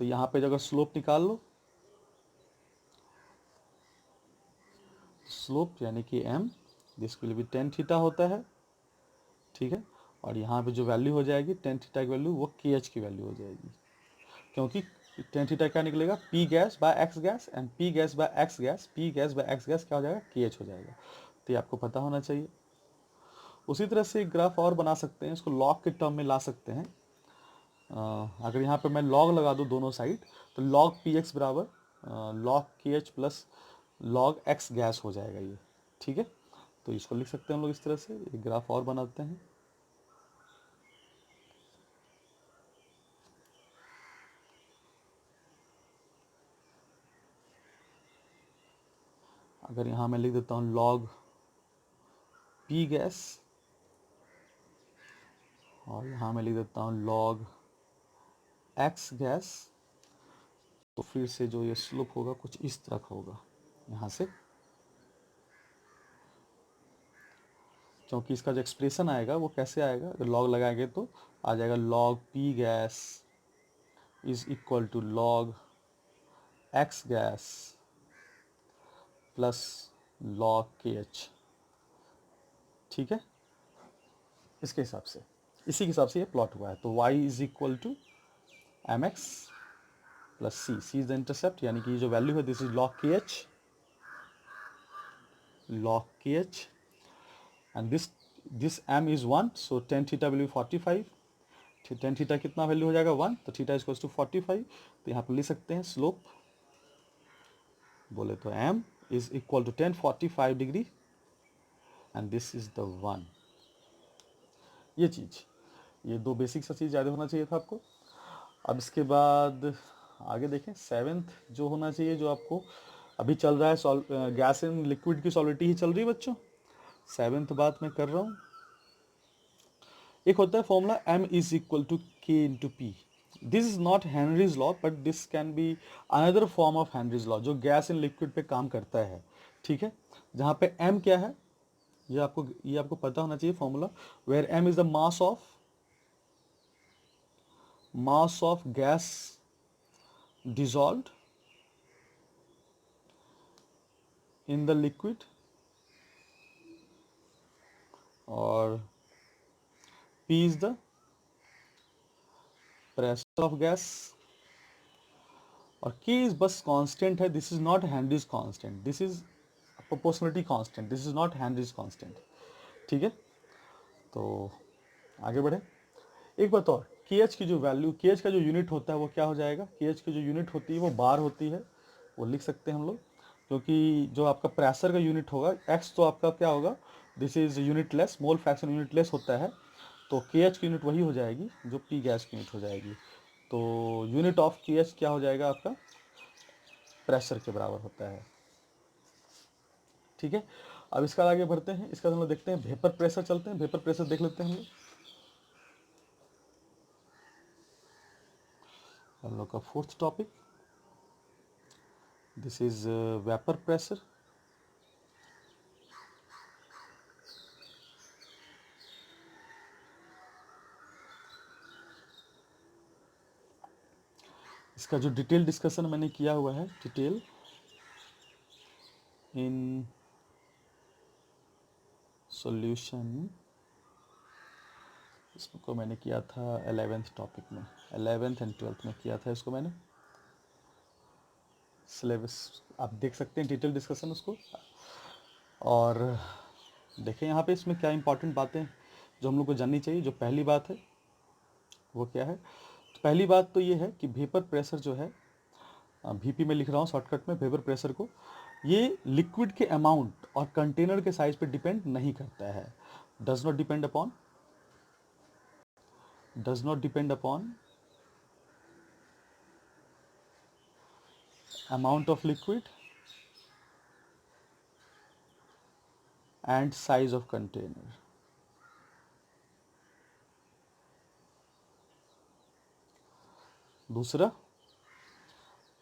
तो यहाँ पे अगर स्लोप निकाल लो, स्लोप यानी कि m, जिसके लिए भी टेन थीटा होता है। ठीक है, और यहाँ पे जो वैल्यू हो जाएगी टेन थीटा की वैल्यू, वो के एच की वैल्यू हो जाएगी, क्योंकि टेन थीटा क्या निकलेगा, P gas by X gas, and P gas by X gas, P gas by X gas क्या हो जाएगा, के एच हो जाएगा। तो ये आपको पता होना चाहिए। उसी तरह से एक ग्राफ और बना सकते हैं, इसको लॉग के टर्म में ला सकते हैं। अगर यहाँ पे मैं लॉग लगा दूँ दोनों साइड, तो लॉग पी एक्स बराबर log K H plus log X gas हो जाएगा ये। ठीक है, तो इसको लिख सकते हैं हम लोग इस तरह से। एक ग्राफ और बनाते हैं, अगर यहाँ मैं लिख देता हूँ लॉग पी गैस, और यहाँ मैं लिख देता हूँ लॉग एक्स गैस, तो फिर से जो ये स्लोप होगा कुछ इस तरह का होगा यहाँ से, क्योंकि इसका जो एक्सप्रेशन आएगा वो कैसे आएगा, अगर लॉग लगाएंगे तो आ जाएगा log P gas is equal to log X gas plus log K H. ठीक है, इसके हिसाब से, इसी के हिसाब से ये प्लॉट हुआ है। तो y is equal to m x plus c is the intercept, यानी कि जो वैल्यू है this is log K H, log kh, and this m is 1, so tan theta will be 45, tan theta कितना value हो जाएगा 1, तो theta equals to 45, तो यहाँ पर लिख सकते हैं स्लोप बोले तो m is equal to tan 45 degree and this is the 1। ये चीज़, ये दो बेसिक सा चीज़ ज़्यादा होना चाहिए था आपको। अब इसके बाद आगे देखें, सेवेंथ जो होना चाहिए, जो आपको अभी चल रहा है गैस इन लिक्विड की सॉलिडिटी ही चल रही है बच्चों, सेवेंथ बात मैं कर रहा हूँ। एक होता है formula m is equal to K into P. This is not Henry's law, but this can be another form of Henry's law जो गैस इन लिक्विड पे काम करता है। ठीक है, जहाँ पे m क्या है, ये आपको पता होना चाहिए formula, where m is the mass of gas dissolved in the liquid, और P is the pressure of gas, और K is बस कांस्टेंट है, this is not Henrys constant, this is proportionality constant, this is not Henrys constant. ठीक है, तो आगे बढ़े। एक बात और, के एच की जो वैल्यू, के एच का जो यूनिट होता है वो क्या हो जाएगा, के एच की जो यूनिट होती है वो बार होती है, वो लिख सकते हैं हम लोग, क्योंकि जो आपका प्रेशर का यूनिट होगा एक्स, तो आपका क्या होगा, this is unit less, mole fraction unit less होता है, तो के एच की यूनिट वही हो जाएगी जो पी गैस की यूनिट हो जाएगी। तो यूनिट ऑफ के एच क्या हो जाएगा आपका, प्रेशर के बराबर होता है। ठीक है, अब इसका आगे बढ़ते हैं, इसका हम लोग देखते हैं वेपर प्रेशर, चलते हैं वेपर प्रेशर देख लेते हैं हम लोग का fourth topic, this is vapour pressure. इसका जो डिटेल डिस्कशन मैंने किया हुआ है, डिटेल इन सॉल्यूशन, इसको मैंने किया था 11th टॉपिक में, 11th एंड 12th में किया था इसको मैंने। सिलेबस आप देख सकते हैं, डिटेल डिस्कशन उसको। और देखें यहाँ पे इसमें क्या इंपॉर्टेंट बातें जो हम लोग को जाननी चाहिए। जो पहली बात है वो क्या है, तो पहली बात तो ये है कि वेपर प्रेशर जो है, वीपी में लिख रहा हूँ शॉर्टकट में, वेपर प्रेशर को, ये लिक्विड के अमाउंट और कंटेनर के साइज पे डिपेंड नहीं करता है। Does not depend upon amount of liquid and size of container। दूसरा,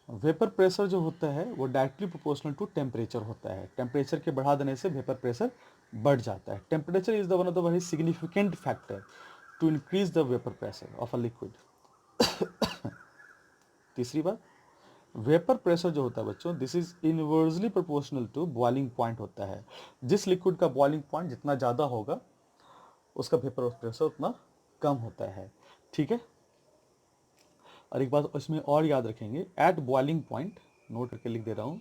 वेपर प्रेशर जो होता है वो डायरेक्टली प्रोपोर्शनल टू टेम्परेचर होता है। टेम्परेचर के बढ़ा देने से वेपर प्रेशर बढ़ जाता है। Temperature is the one of the very significant factor to increase the vapour pressure of a liquid. तीसरी बात, वेपर प्रेशर जो होता है बच्चों, this is inversely proportional to boiling point होता है। जिस लिक्विड का बॉइलिंग पॉइंट जितना ज़्यादा होगा उसका वेपर प्रेशर उतना कम होता है। ठीक है। और एक बात इसमें और याद रखेंगे, एट बॉइलिंग पॉइंट, नोट करके लिख दे रहा हूं,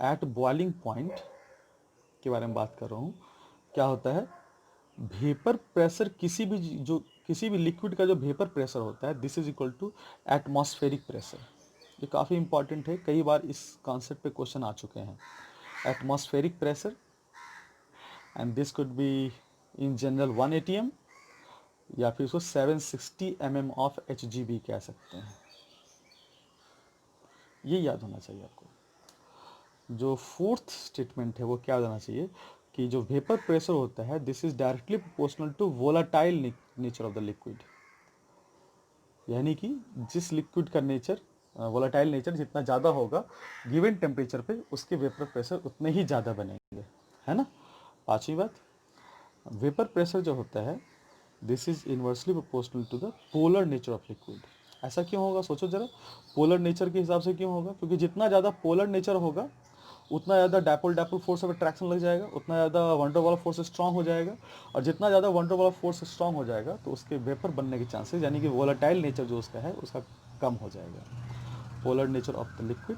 एट बॉइलिंग पॉइंट के बारे में बात कर रहा हूं। क्या होता है, वेपर प्रेशर किसी भी लिक्विड का जो वेपर प्रेशर होता है, this is equal to atmospheric pressure. ये काफ़ी इंपॉर्टेंट है, कई बार इस कॉन्सेप्ट पे क्वेश्चन आ चुके हैं। Atmospheric pressure, and this could be in general 1 atm, या फिर उसको 760 mm ऑफ HGB कह सकते हैं। ये याद होना चाहिए आपको। जो फोर्थ स्टेटमेंट है वो क्या होना चाहिए कि जो वेपर प्रेशर होता है, this is directly proportional to volatile nature of the liquid. यानी कि जिस लिक्विड का नेचर, वोलाटाइल नेचर जितना ज़्यादा होगा गिवन टेम्परेचर पे, उसके वेपर प्रेशर उतने ही ज़्यादा बनेंगे, है ना। पांचवी बात, वेपर प्रेशर जो होता है, this is inversely proportional to the polar nature of liquid. ऐसा क्यों होगा, सोचो जरा। पोलर नेचर के हिसाब से क्यों होगा, क्योंकि जितना ज़्यादा पोलर नेचर होगा उतना ज़्यादा डायपोल फोर्स ऑफ अट्रैक्शन लग जाएगा, उतना ज़्यादा वंडर वॉल फोर्स स्ट्रांग हो जाएगा, और जितना ज़्यादा वंडर वॉल फोर्स स्ट्रांग हो जाएगा तो उसके वेपर बनने के चांसेस, यानी कि वोलाटाइल नेचर जो उसका है उसका कम हो जाएगा। Polar nature of the liquid.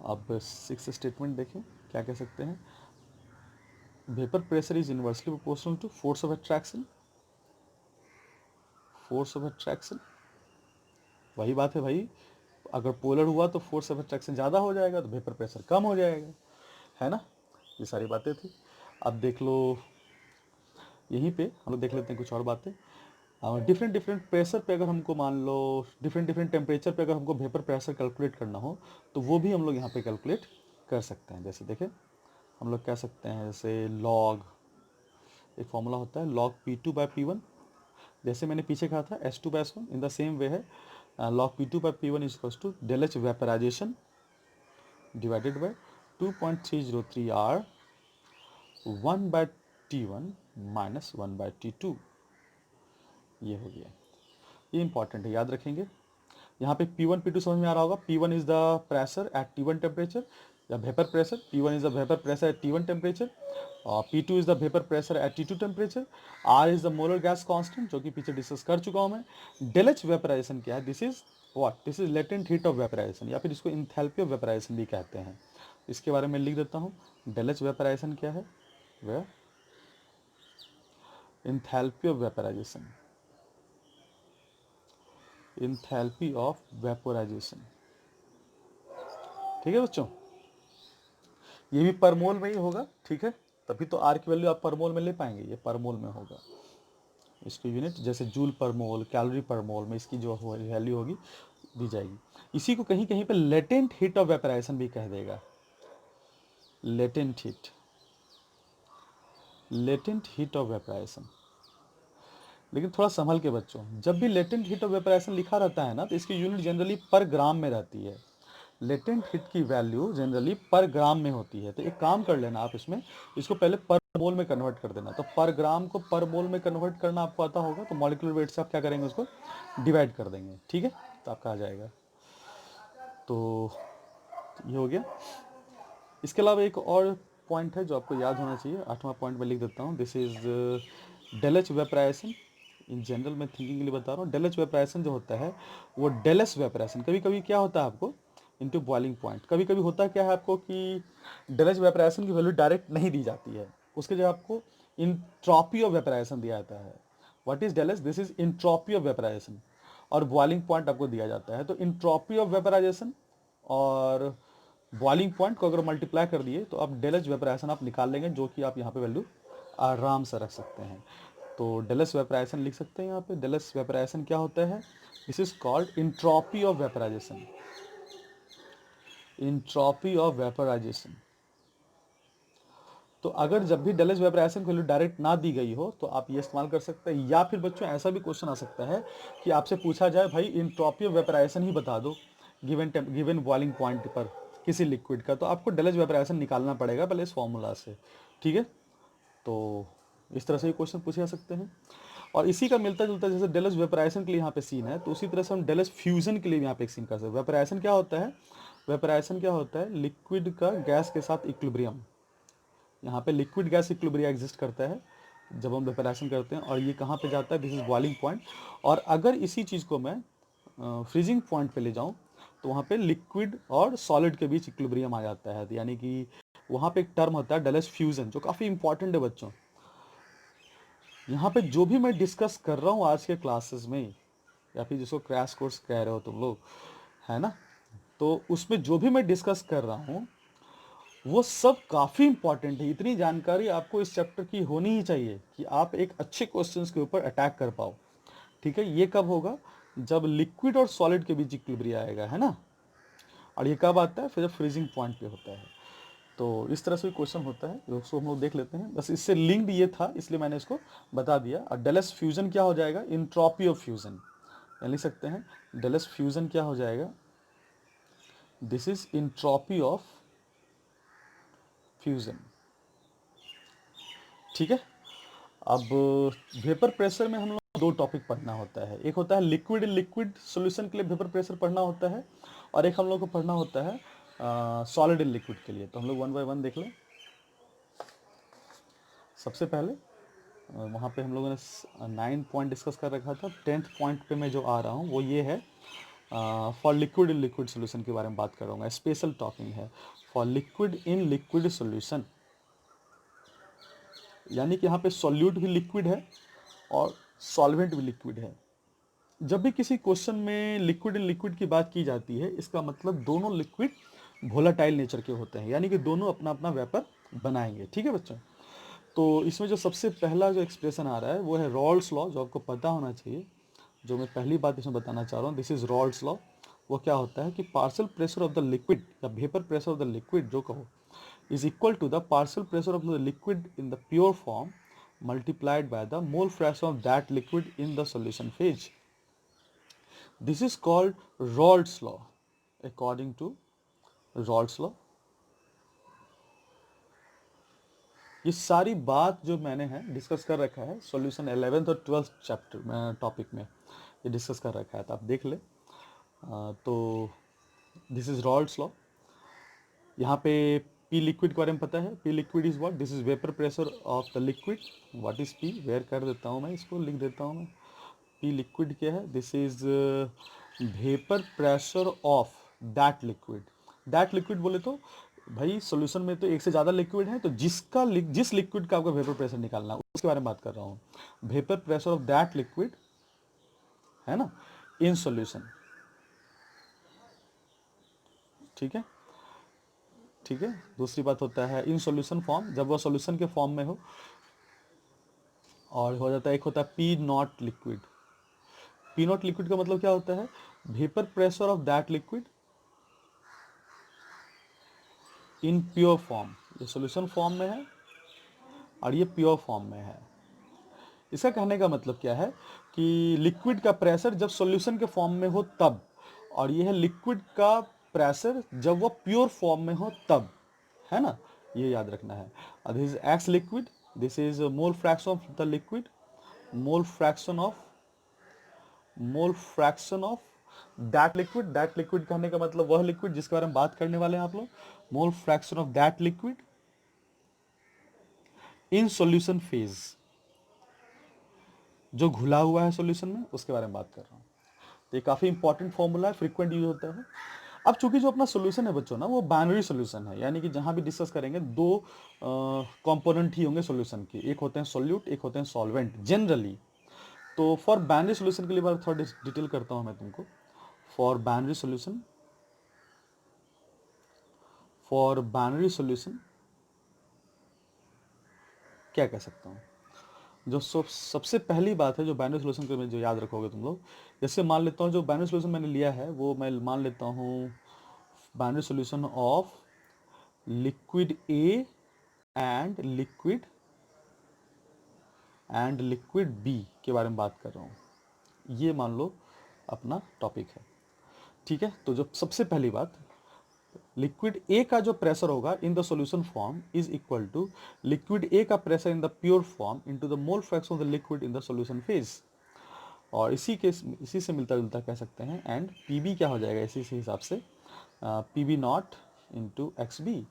अब 6th स्टेटमेंट देखें, क्या कह सकते हैं, vapour pressure is inversely proportional to force of attraction. Force of attraction, वही बात है भाई, अगर पोलर हुआ तो फोर्स ऑफ अट्रैक्शन ज़्यादा हो जाएगा तो वेपर प्रेशर कम हो जाएगा, है ना। ये सारी बातें थी। अब देख लो, यहीं पे हम लोग देख लेते हैं कुछ और बातें। डिफरेंट डिफरेंट प्रेशर पे अगर हमको, मान लो डिफरेंट डिफरेंट टेम्परेचर पे अगर हमको वेपर प्रेशर कैलकुलेट करना हो तो वो भी हम लोग यहाँ पे कैलकुलेट कर सकते हैं। जैसे देखें, हम लोग कह सकते हैं जैसे लॉग, एक फॉर्मूला होता है log P2/P1, जैसे मैंने पीछे कहा था S2/S1, इन द सेम वे है log P2/P1 is equals to del H vaporisation divided by 2.303 R 1/T1 minus 1/T2। ये हो गया, ये इंपॉर्टेंट है, याद रखेंगे। यहाँ पे P1 P2 समझ में आ रहा होगा। P1 is the pressure at T1 temperature, या vapour pressure. P1 is the vapour pressure at T1 temperature, और P2 is the vapour pressure at T2 temperature. R is the molar gas constant, जो कि पीछे discuss कर चुका हूँ मैं। Del H vaporisation क्या है, this is what, this is latent heat of vaporisation, या फिर इसको इंथैल्पी ऑफ वेपराइजेशन भी कहते हैं। इसके बारे में लिख देता हूँ, डेल एच वेपराइजेशन क्या है, वह enthalpy of vaporisation, enthalpy of vaporisation. ठीक है बच्चों, ये भी पर मोल में ही होगा, ठीक है। तभी तो आर की वैल्यू आप पर मोल में ले पाएंगे, ये पर मोल में होगा। इसकी यूनिट जैसे जूल पर मोल, कैलोरी पर मोल में इसकी जो वैल्यू होगी दी जाएगी। इसी को कहीं कहीं पे लेटेंट हीट ऑफ वेपराइजेशन भी कह देगा, latent heat, latent heat of vaporisation. लेकिन थोड़ा संभल के बच्चों, जब भी लेटेंट हीट ऑफ वेपराइजेशन लिखा रहता है ना, तो इसकी यूनिट जनरली पर ग्राम में रहती है। लेटेंट हीट की वैल्यू जनरली पर ग्राम में होती है। तो एक काम कर लेना आप, इसमें इसको पहले पर मोल में कन्वर्ट कर देना। तो पर ग्राम को पर मोल में कन्वर्ट करना आपको आता होगा, तो मॉलिक्यूलर वेट से आप क्या करेंगे, उसको डिवाइड कर देंगे, ठीक है, तो आपका आ जाएगा। तो ये हो गया। इसके अलावा एक और पॉइंट है जो आपको याद होना चाहिए, 8वां पॉइंट में लिख देता हूँ। This is del H vaporisation. In general मैं थिंकिंग के लिए बता रहा हूँ। डेल एच वेपराइजेशन जो होता है वो डेल एस वेपराइजेशन, कभी कभी क्या होता है आपको इनटू बॉइलिंग पॉइंट, कभी कभी होता क्या है आपको कि डेल एच वेपराइजेशन की वैल्यू डायरेक्ट नहीं दी जाती है, उसके जगह आपको इंट्रॉपी ऑफ वेपराइजेशन दिया जाता है। What is del S? This is entropy of vaporisation. और बॉइलिंग पॉइंट आपको दिया जाता है। तो इंट्रॉपी ऑफ वेपराइजेशन और बॉइलिंग पॉइंट को अगर मल्टीप्लाई कर दिए तो आप डेल एच वेपराइजेशन आप निकाल लेंगे, जो कि आप यहाँ पे वैल्यू आराम से रख सकते हैं। तो डेल एच वेपराइजेशन लिख सकते हैं यहाँ पे। डेल एच वेपराइजेशन क्या होता है? This is called entropy of vaporisation. Entropy of vaporisation. तो अगर जब भी डेल एच वेपराइजेशन की वैल्यू डायरेक्ट ना दी गई हो तो आप ये इस्तेमाल कर सकते हैं। या फिर बच्चों ऐसा भी क्वेश्चन आ सकता है कि आपसे पूछा जाए भाई इंट्रॉपी ऑफ वेपराइजेशन ही बता दो गिवन बॉइलिंग पॉइंट पर किसी लिक्विड का, तो आपको डेल एच वेपराइजेशन निकालना पड़ेगा पहले इस फॉर्मूला से, ठीक है। तो इस तरह से क्वेश्चन पूछे जा सकते हैं। और इसी का मिलता जुलता, जैसे डेल एच वेपराइजेशन के लिए यहाँ पे सीन है, तो उसी तरह से हम डेल एच फ्यूजन के लिए भी यहाँ पे एक सीन कर सकते हैं। वेपराइजेशन क्या होता है? वेपराइजेशन क्या होता है? लिक्विड का गैस के साथ इक्विलिब्रियम। यहाँ पे लिक्विड गैस इक्विलिब्रियम एग्जिस्ट करता है जब हम वेपराइजेशन करते हैं, और ये कहाँ पे जाता है? This is boiling point. और अगर इसी चीज़ को मैं फ्रीजिंग पॉइंट पे ले जाऊँ तो वहाँ पे लिक्विड और सॉलिड के बीच इक्विलिब्रियम आ जाता है। यानी कि वहाँ पे एक टर्म होता है डेल एच फ्यूजन, जो काफ़ी इंपॉर्टेंट है बच्चों। यहाँ पे जो भी मैं डिस्कस कर रहा हूँ आज के क्लासेस में, या फिर जिसको क्रैश कोर्स कह रहे हो तुम लोग, है ना, तो उसमें जो भी मैं डिस्कस कर रहा हूँ वो सब काफ़ी इंपॉर्टेंट है। इतनी जानकारी आपको इस चैप्टर की होनी ही चाहिए कि आप एक अच्छे क्वेश्चंस के ऊपर अटैक कर पाओ, ठीक है। ये कब होगा? जब लिक्विड और सॉलिड के बीच इक्विलिब्रियम आएगा, है ना। और ये कब आता है? फिर जब फ्रीजिंग पॉइंट पे होता है। तो इस तरह से क्वेश्चन होता है, जो उसको हम लोग देख लेते हैं। बस इससे लिंक्ड ये था, इसलिए मैंने इसको बता दिया। और डेल एच फ्यूजन क्या हो जाएगा? Entropy of fusion. लिख सकते हैं डेल एच फ्यूजन क्या हो जाएगा? This is entropy of fusion, ठीक है। अब वेपर प्रेशर में हम लोग दो टॉपिक पढ़ना होता है। एक होता है लिक्विड इन लिक्विड सॉल्यूशन के लिए वेपर प्रेशर पढ़ना होता है, और एक हम लोग को पढ़ना होता है सॉलिड इन लिक्विड के लिए। तो हम लोग वन बाय वन देख लें। सबसे पहले वहाँ पे हम लोगों ने 9 पॉइंट डिस्कस कर रखा था। 10th पॉइंट पे मैं जो आ रहा हूँ वो ये है, for liquid in liquid solution के बारे में बात कर रहा हूँ। स्पेशल टॉपिक है for liquid in liquid solution, यानी कि यहाँ पे सॉल्यूट भी लिक्विड है और सॉल्वेंट भी लिक्विड है। जब भी किसी क्वेश्चन में लिक्विड इन लिक्विड की बात की जाती है, इसका मतलब दोनों लिक्विड वोलेटाइल नेचर के होते हैं, यानी कि दोनों अपना अपना वेपर बनाएंगे, ठीक है बच्चों। तो इसमें जो सबसे पहला जो एक्सप्रेशन आ रहा है वो है रॉल्स लॉ, जो आपको पता होना चाहिए। जो मैं पहली बात इसमें बताना चाह रहा हूँ, दिस इज रॉल्स लॉ। वो क्या होता है कि partial pressure of the liquid या vapour pressure of the liquid जो कहो is equal to the partial pressure of the liquid in the pure form multiplied by the mole fraction of that liquid in the solution phase. This is called Raoult's law. According to Raoult's law, ये सारी बात जो मैंने है discuss कर रखा है solution 11th और 12th चैप्टर में टॉपिक में ये डिस्कस कर रखा है, तो आप देख ले। तो दिस इज रॉल्ट्स लॉ। यहाँ पे पी लिक्विड के बारे में पता है। P liquid is what? This is vapour pressure of the liquid. What is P? Where कर देता हूँ मैं, इसको लिख देता हूँ मैं। पी लिक्विड क्या है? This is vapour pressure of that liquid. That liquid बोले तो भाई सॉल्यूशन में तो एक से ज़्यादा लिक्विड है, तो जिस लिक्विड का आपका वेपर प्रेशर निकालना है उसके बारे में बात कर रहा हूँ। Vapour pressure of that liquid, है ना, इन सॉल्यूशन, ठीक है, ठीक है। दूसरी बात होता है इन सॉल्यूशन फॉर्म, जब वह सॉल्यूशन के फॉर्म में हो। और हो जाता है एक होता है P not liquid. P not liquid का मतलब क्या होता है? Vapour pressure of that liquid in pure form. ये सॉल्यूशन फॉर्म में है और ये प्योर फॉर्म में है। इसका कहने का मतलब क्या है कि लिक्विड का प्रेशर जब सॉल्यूशन के फॉर्म में हो तब, और ये है लिक्विड का प्रेशर जब वो प्योर फॉर्म में हो तब, है ना, ये याद रखना है। This is x liquid, this is mole fraction of the liquid, mole fraction of that liquid कहने का मतलब वह लिक्विड जिसके बारे में बात करने वाले हैं आप लोग, मोल fraction of that liquid in solution phase, जो घुला हुआ है सॉल्यूशन में उसके बारे में बात कर रहा हूं। तो ये काफी इंपॉर्टेंट फॉर्मूला है, फ्रीक्वेंट यूज होता है। अब चूंकि जो अपना सॉल्यूशन है बच्चों ना, वो बाइनरी सॉल्यूशन है, यानी कि जहां भी डिस्कस करेंगे दो कंपोनेंट ही होंगे सॉल्यूशन के, एक होते हैं सॉल्यूट, एक होते हैं सॉल्वेंट जनरली। तो फॉर बाइनरी सॉल्यूशन के लिए बार थोड़ा डिटेल करता हूं मैं तुमको। फॉर बाइनरी सॉल्यूशन क्या कह सकता हूं, जो सबसे पहली बात है जो बाइनरी सॉल्यूशन के में जो याद रखोगे तुम लोग, जैसे मान लेता हूं जो बाइनरी सॉल्यूशन मैंने लिया है वो मैं मान लेता हूं binary solution of liquid A and liquid B के बारे में बात कर रहा हूं। ये मान लो अपना टॉपिक है, ठीक है। तो जो सबसे पहली बात, लिक्विड ए का जो प्रेशर होगा in the solution form is equal to liquid A का pressure in the pure form into the mole fraction of the liquid in the solution phase. और इसी से मिलता जुलता कह सकते हैं। एंड पीबी क्या हो जाएगा इसी से हिसाब से, PB naught into X B,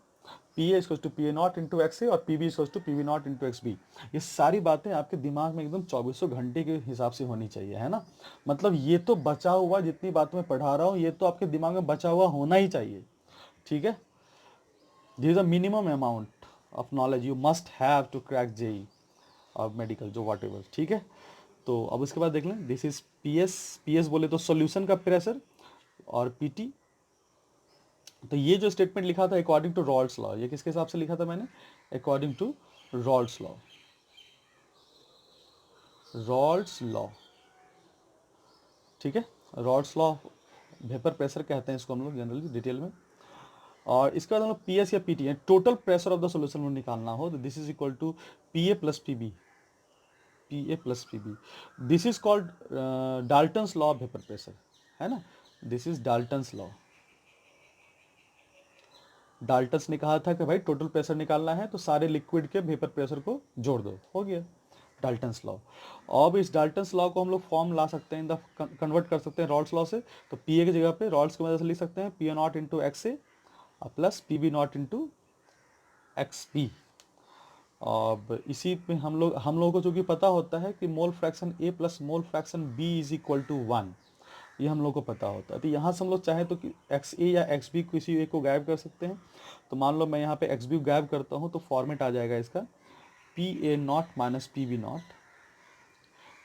P A equal to P A not into X A और P B equal to P B not into X B. ये सारी बातें आपके दिमाग में एकदम 2400 घंटे के हिसाब से होनी चाहिए, है ना। मतलब ये तो बचा हुआ, जितनी बात मैं पढ़ा रहा हूँ ये तो आपके दिमाग में बचा हुआ होना ही चाहिए, ठीक है। This is a minimum amount of knowledge you must have to crack JEE और मेडिकल जो वॉट एवर, ठीक है। तो अब इसके बाद देख लें, दिस इज पीएस बोले तो सॉल्यूशन का प्रेशर, और पीटी। तो ये जो स्टेटमेंट लिखा था अकॉर्डिंग टू रॉल्स लॉ, ये किसके हिसाब से लिखा था मैंने, अकॉर्डिंग टू रॉल्स लॉ, ठीक है। रॉल्स लॉ वेपर प्रेशर कहते हैं इसको हम लोग जनरली डिटेल में। और इसके बाद हम लोग पीएस या PT, total pressure of the solution में निकालना हो तो this is equal to PA plus PB, this is called Dalton's law of vapour pressure, है ना। This is Dalton's law. Dalton's ने कहा था कि भाई टोटल प्रेशर निकालना है तो सारे लिक्विड के वेपर प्रेशर को जोड़ दो, हो गया डाल्टन्स लॉ। अब इस डाल्टन्स लॉ को हम लोग फॉर्म ला सकते हैं, कन्वर्ट कर सकते हैं रॉल्स लॉ से। तो पी ए की जगह पे रॉल्स की मदद से लिख सकते हैं P A not into X A plus P B not into X B. अब इसी पे हम लोगों को चूंकि पता होता है कि mole fraction A plus mole fraction B is equal to 1, ये हम लोग को पता होता है। तो यहाँ से हम लोग चाहे तो एक्स ए या एक्स बी किसी एक को गायब कर सकते हैं। तो मान लो मैं यहाँ पे एक्स बी गायब करता हूँ तो फॉर्मेट आ जाएगा इसका P A not minus P B not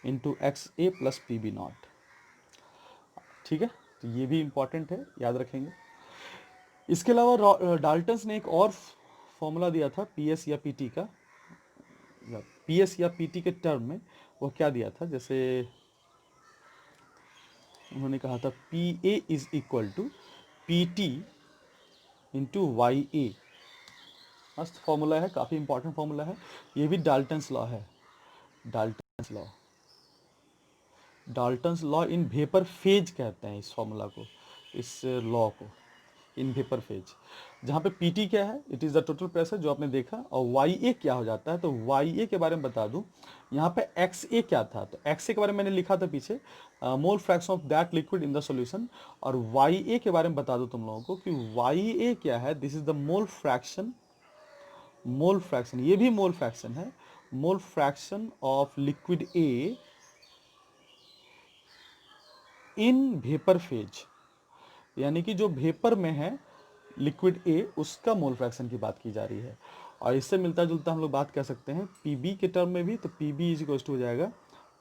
into X A plus P B not, ठीक है। तो ये भी इंपॉर्टेंट है, याद रखेंगे। इसके अलावा डाल्टन्स ने एक और फॉर्मूला दिया था पीएस या पीटी का, पीएस या पीटी के टर्म में वो क्या दिया था, जैसे उन्होंने कहा था P A is equal to P T into Y A. मस्त फॉर्मूला है, काफ़ी इंपॉर्टेंट फॉर्मूला है। ये भी डाल्टन्स लॉ है, Dalton's law in vapour phase कहते हैं इस फॉर्मूला को, इस लॉ को इन वेपर फेज। जहाँ पे पीटी क्या है, it is the total pressure जो आपने देखा, और वाई ए क्या हो जाता है। तो वाई ए के बारे में बता दूं, यहाँ पे एक्स ए क्या था, तो एक्स ए के बारे में मैंने लिखा था पीछे मोल fraction of that liquid in the solution. और वाई ए के बारे में बता दूं तुम लोगों को कि वाई ए क्या है, this is the mole fraction, ये भी मोल फ्रैक्शन है, मोल fraction of liquid A in vapour phase, यानी कि जो वेपर में है लिक्विड ए उसका मोल फ्रैक्शन की बात की जा रही है। और इससे मिलता जुलता हम लोग बात कर सकते हैं पीबी के टर्म में भी, तो पीबी इज इक्वल टू हो जाएगा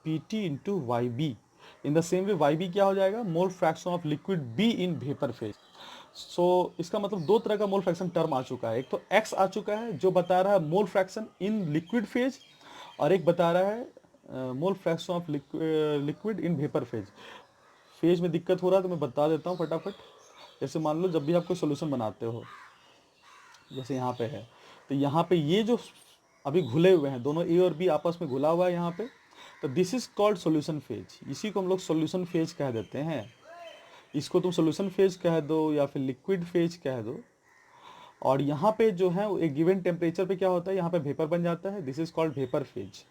PT into Y B. In the same way Y B क्या हो जाएगा, mole fraction of liquid B in vapour phase. So इसका मतलब दो तरह का मोल फ्रैक्शन टर्म आ चुका है, एक तो एक्स आ चुका है जो बता रहा है mole fraction in liquid phase, और एक बता रहा है मोल fraction of liquid in vapour phase. Phase में दिक्कत हो रहा है तो मैं बता देता हूँ फटाफट। जैसे मान लो जब भी आप कोई सोल्यूशन बनाते हो, जैसे यहाँ पे है, तो यहाँ पे ये जो अभी घुले हुए हैं दोनों ए और बी आपस में घुला हुआ है यहाँ पे, तो this is called solution phase. इसी को हम लोग सॉल्यूशन फेज कह देते हैं। इसको तुम सॉल्यूशन फेज कह दो या फिर लिक्विड फेज कह दो, और यहाँ पे जो है एक गिवन टेम्परेचर पे क्या होता है, यहाँ पे वेपर बन जाता है, this is called vapour phase.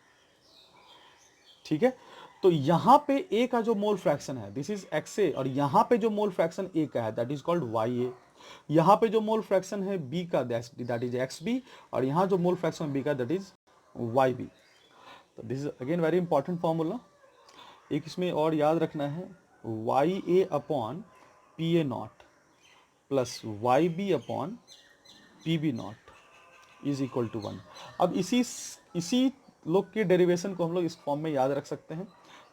ठीक है, तो यहाँ पे ए का जो मोल फ्रैक्शन है दिस इज एक्स ए, और यहाँ पे जो मोल फ्रैक्शन ए का है दैट इज कॉल्ड वाई ए। यहाँ पे जो मोल फ्रैक्शन है बी का दैट इज एक्स बी, और यहाँ जो मोल फ्रैक्शन बी का दैट इज वाई बी। तो this is again very important formula. एक इसमें और याद रखना है, Y A upon P A not plus Y B upon P B not is equal to 1। अब इसी लोग के डेरिवेशन को हम लोग इस फॉर्म में याद रख सकते हैं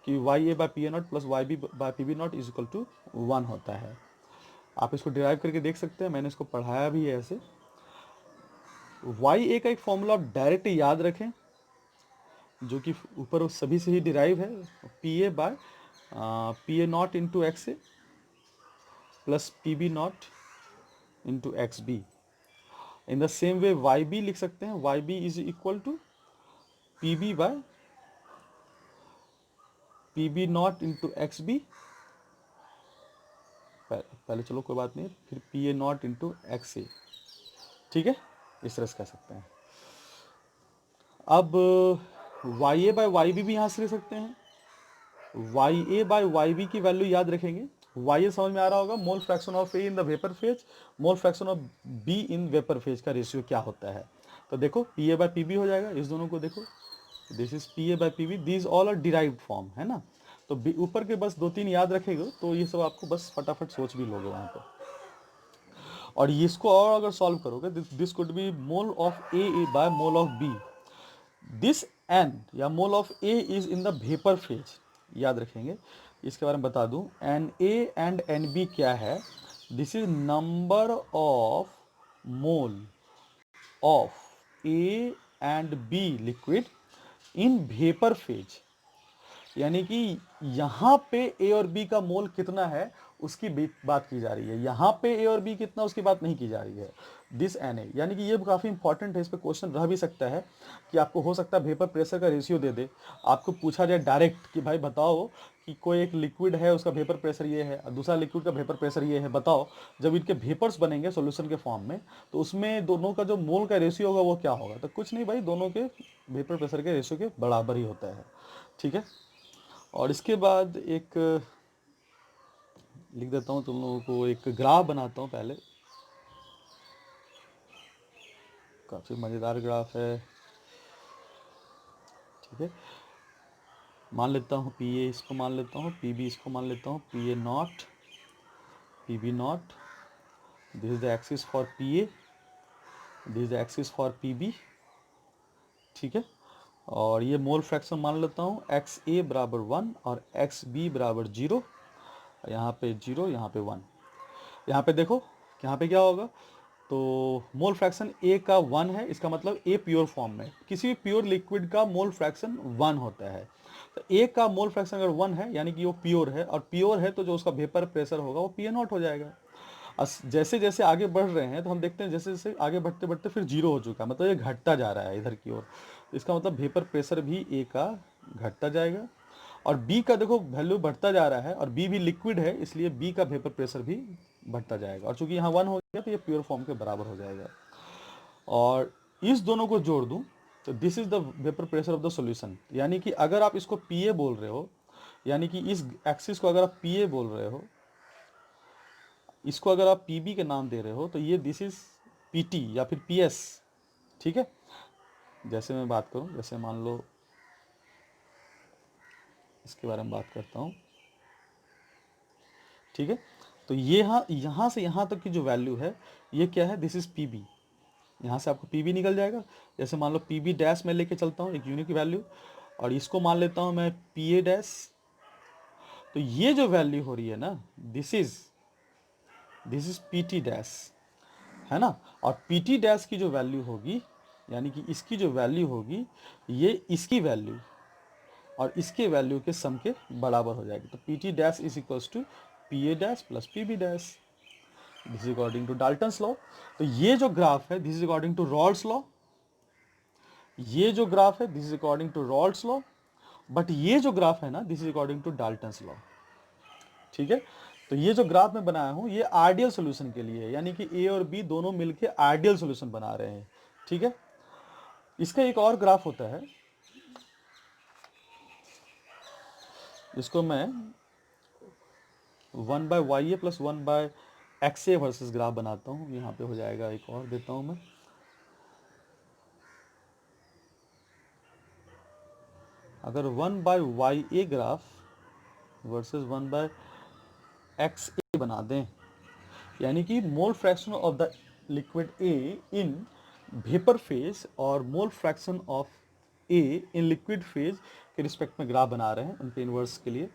कि Y A by P A not plus Y B by P B not is equal to 1 होता है। आप इसको डिराइव करके देख सकते हैं, मैंने इसको पढ़ाया भी है ऐसे। वाई ए का एक फॉर्मूला आप डायरेक्ट याद रखें जो कि ऊपर सभी से ही डिराइव है, P A by P A not into X A plus P B not into X B. In the same way Y B लिख सकते हैं, Y B is equal to P B by P B not into X B, पहले चलो कोई बात नहीं, फिर P A not into X A. ठीक है, इस तरह से कह सकते हैं। अब Y A by Y B भी यहाँ से लिख सकते हैं। Y A by Y B की वैल्यू याद रखेंगे, वाई ए समझ में आ रहा होगा, mole fraction of A in the vapour phase, mole fraction of B in vapour phase का रेशियो क्या होता है। तो देखो P A by P B हो जाएगा, इस दोनों को देखो, this is P A by P B, this all are derived form है ना। तो ऊपर के बस 2-3 याद रखेगा तो ये सब आपको बस फटाफट सोच भी लोगे वहाँ पर। और इसको और अगर सॉल्व करोगे, this could be mole of A by mole of B, this N या mole of A is in the vapour phase, याद रखेंगे। इसके बारे में बता दूं, N A and N B क्या है, this is number of mole of A and B liquid in vapour phase. यानी कि यहाँ पे ए और बी का मोल कितना है उसकी बात की जा रही है, यहाँ पे ए और बी कितना उसकी बात नहीं की जा रही है। दिस एन ए, यानी कि ये काफ़ी इंपॉर्टेंट है, इस पे क्वेश्चन रह भी सकता है कि आपको हो सकता है वेपर प्रेशर का रेशियो दे दे, आपको पूछा जाए डायरेक्ट कि भाई बताओ कि कोई एक लिक्विड है उसका वेपर प्रेशर ये है और दूसरा लिक्विड का वेपर प्रेशर ये है, बताओ जब इनके वेपर्स बनेंगे सॉल्यूशन के फॉर्म में तो उसमें दोनों का जो मोल का रेशियो होगा वो क्या होगा। तो कुछ नहीं भाई, दोनों के वेपर प्रेशर के रेशियो के बराबर ही होता है। ठीक है, और इसके बाद एक लिख देता हूँ तुम लोगों को, एक ग्राफ बनाता हूँ पहले, काफ़ी मज़ेदार ग्राफ है। ठीक है, मान लेता हूँ पी ए इसको मान लेता हूँ, पी बी इसको मान लेता हूँ, P A not P B not, this is the axis for P A, this is the axis for P B. ठीक है, और ये मोल फ्रैक्शन मान लेता हूँ एक्स ए बराबर 1 और एक्स बी बराबर 0, यहाँ पे 0 यहाँ पे 1। यहाँ पे देखो यहाँ पे क्या होगा, तो मोल फ्रैक्शन ए का 1 है, इसका मतलब ए प्योर फॉर्म में, किसी भी प्योर लिक्विड का मोल फ्रैक्शन 1 होता है। तो ए का मोल फ्रैक्शन अगर 1 है यानी कि वो प्योर है, और प्योर है तो जो उसका वेपर प्रेशर होगा वो पी ए नॉट हो जाएगा। जैसे जैसे आगे बढ़ रहे हैं तो हम देखते हैं जैसे जैसे आगे बढ़ते बढ़ते फिर 0 हो चुका है, मतलब ये घटता जा रहा है इधर की ओर। इसका मतलब वेपर प्रेशर भी ए का घटता जाएगा, और बी का देखो वैल्यू बढ़ता जा रहा है, और बी भी लिक्विड है इसलिए बी का वेपर प्रेशर भी बढ़ता जाएगा, और चूंकि यहाँ 1 हो गया तो ये प्योर फॉर्म के बराबर हो जाएगा। और इस दोनों को जोड़ दूं तो this is the vapour pressure of the solution. यानी कि अगर आप इसको पी ए बोल रहे हो, यानी कि इस एक्सिस को अगर आप पी ए बोल रहे हो, इसको अगर आप पी बी के नाम दे रहे हो, तो ये दिस इज पी टी या फिर पी एस। ठीक है, जैसे मैं बात करूं, जैसे मान लो इसके बारे में बात करता हूं। ठीक है, तो ये यहाँ से यहाँ तक की जो वैल्यू है ये क्या है, दिस इज पी बी। यहाँ से आपको पी बी निकल जाएगा, जैसे मान लो पी बी डैश में लेके चलता हूँ एक यूनिक वैल्यू, और इसको मान लेता हूँ मैं पी ए डैश। तो ये जो वैल्यू हो रही है ना, this is P T dash, है ना। और पी टी डैश की जो वैल्यू होगी, यानी कि इसकी जो वैल्यू होगी, ये इसकी वैल्यू और इसके वैल्यू के सम के बराबर हो जाएगी। तो P T dash is equals to P A dash plus P B dash, this is according to Dalton's law. तो ये जो ग्राफ है this is according to Raoult's law, ये जो ग्राफ है this is according to Raoult's law, but ये जो graph है ना this is according to Dalton's law. ठीक है, तो ये जो ग्राफ मैं बनाया हूँ ये आइडियल सॉल्यूशन के लिए है, यानी कि ए और बी दोनों मिलके आइडियल सॉल्यूशन बना रहे हैं। ठीक है, इसका एक और ग्राफ होता है, इसको मैं 1/ya plus 1/xa versus graph बनाता हूँ। यहाँ पे हो जाएगा, एक और देता हूँ मैं। अगर 1/ya ग्राफ वर्सेस 1/xa बना दें, यानी कि mole fraction of the liquid A in vapour phase और mole fraction of A in liquid phase के रिस्पेक्ट में ग्राफ बना रहे हैं, उनके इन्वर्स के लिए।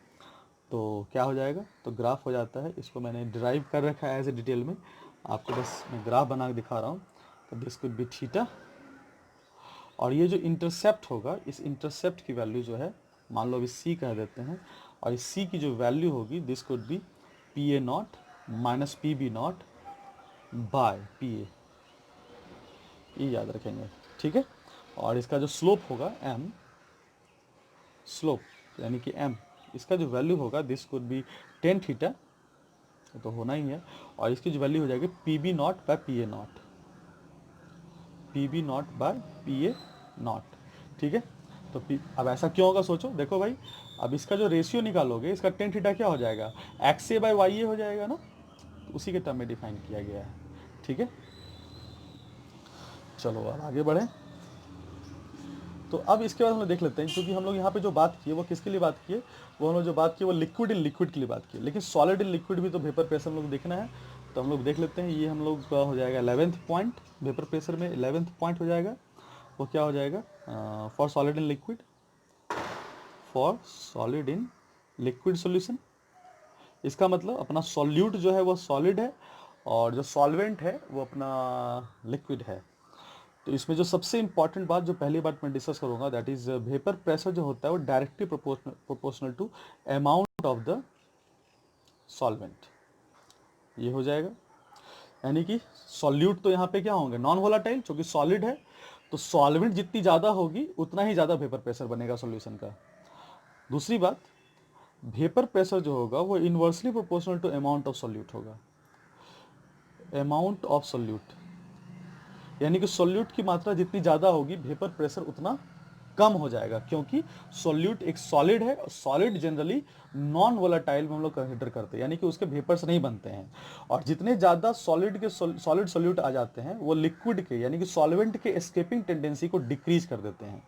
तो क्या हो जाएगा, तो ग्राफ हो जाता है, इसको मैंने डिराइव कर रखा है ऐसे डिटेल में, आपको बस मैं ग्राफ बना के दिखा रहा हूँ। तो दिस कुड बी थीटा, और ये जो इंटरसेप्ट होगा, इस इंटरसेप्ट की वैल्यू जो है, मान लो अभी सी कह देते हैं, और इस सी की जो वैल्यू होगी, this could be P A not minus P B not by P A, ये याद रखेंगे। ठीक है, और इसका जो स्लोप होगा एम, स्लोप यानी कि एम, इसका जो वैल्यू होगा, this could B tan theta, तो होना ही है, और इसकी जो वैल्यू हो जाएगी P B not by P A not, P B not by P A not. ठीक है, तो अब ऐसा क्यों होगा सोचो, देखो भाई, अब इसका जो रेशियो निकालोगे, इसका टेन थीटा क्या हो जाएगा, एक्स ए बाय वाई ए हो जाएगा ना, तो उसी के टर्म में डिफाइन किया गया है। ठीक है, चलो अब आगे बढ़ें। तो अब इसके बाद हम लोग देख लेते हैं, क्योंकि हम लोग यहाँ पे जो बात की है वो किसके लिए बात की है, वो हम लोग जो बात की वो लिक्विड इन लिक्विड के लिए बात की है, लेकिन सॉलिड इन लिक्विड भी तो वेपर प्रेशर हम लोग देखना है। तो हम लोग देख लेते हैं, ये हम लोग का हो जाएगा 11th पॉइंट, वेपर प्रेशर में 11th पॉइंट हो जाएगा, वो क्या हो जाएगा, for solid in liquid, for solid in liquid solution. इसका मतलब अपना सॉल्यूट जो है वो सॉलिड है, और जो सॉल्वेंट है वो अपना लिक्विड है। तो इसमें जो सबसे इंपॉर्टेंट बात जो पहली बात मैं डिस्कस करूंगा, दैट इज वेपर प्रेशर जो होता है वो directly proportional to amount of the solvent, ये हो जाएगा। यानी कि सॉल्यूट तो यहाँ पे क्या होंगे, नॉन वोलाटाइल, क्योंकि सॉलिड है, तो सॉल्वेंट जितनी ज़्यादा होगी उतना ही ज़्यादा वेपर प्रेशर बनेगा सॉल्यूशन का। दूसरी बात, वेपर प्रेशर जो होगा वो inversely proportional to amount of solute होगा, अमाउंट ऑफ सॉल्यूट, यानी कि सॉल्यूट की मात्रा जितनी ज़्यादा होगी वेपर प्रेशर उतना कम हो जाएगा, क्योंकि सॉल्यूट एक सॉलिड है, और सॉलिड जनरली नॉन वोलाटाइल में हम लोग कंसिडर करते हैं, यानी कि उसके वेपर्स नहीं बनते हैं। और जितने ज़्यादा सॉलिड के सॉलिड सॉल्यूट आ जाते हैं वो लिक्विड के यानी कि सॉल्वेंट के एस्केपिंग टेंडेंसी को डिक्रीज कर देते हैं।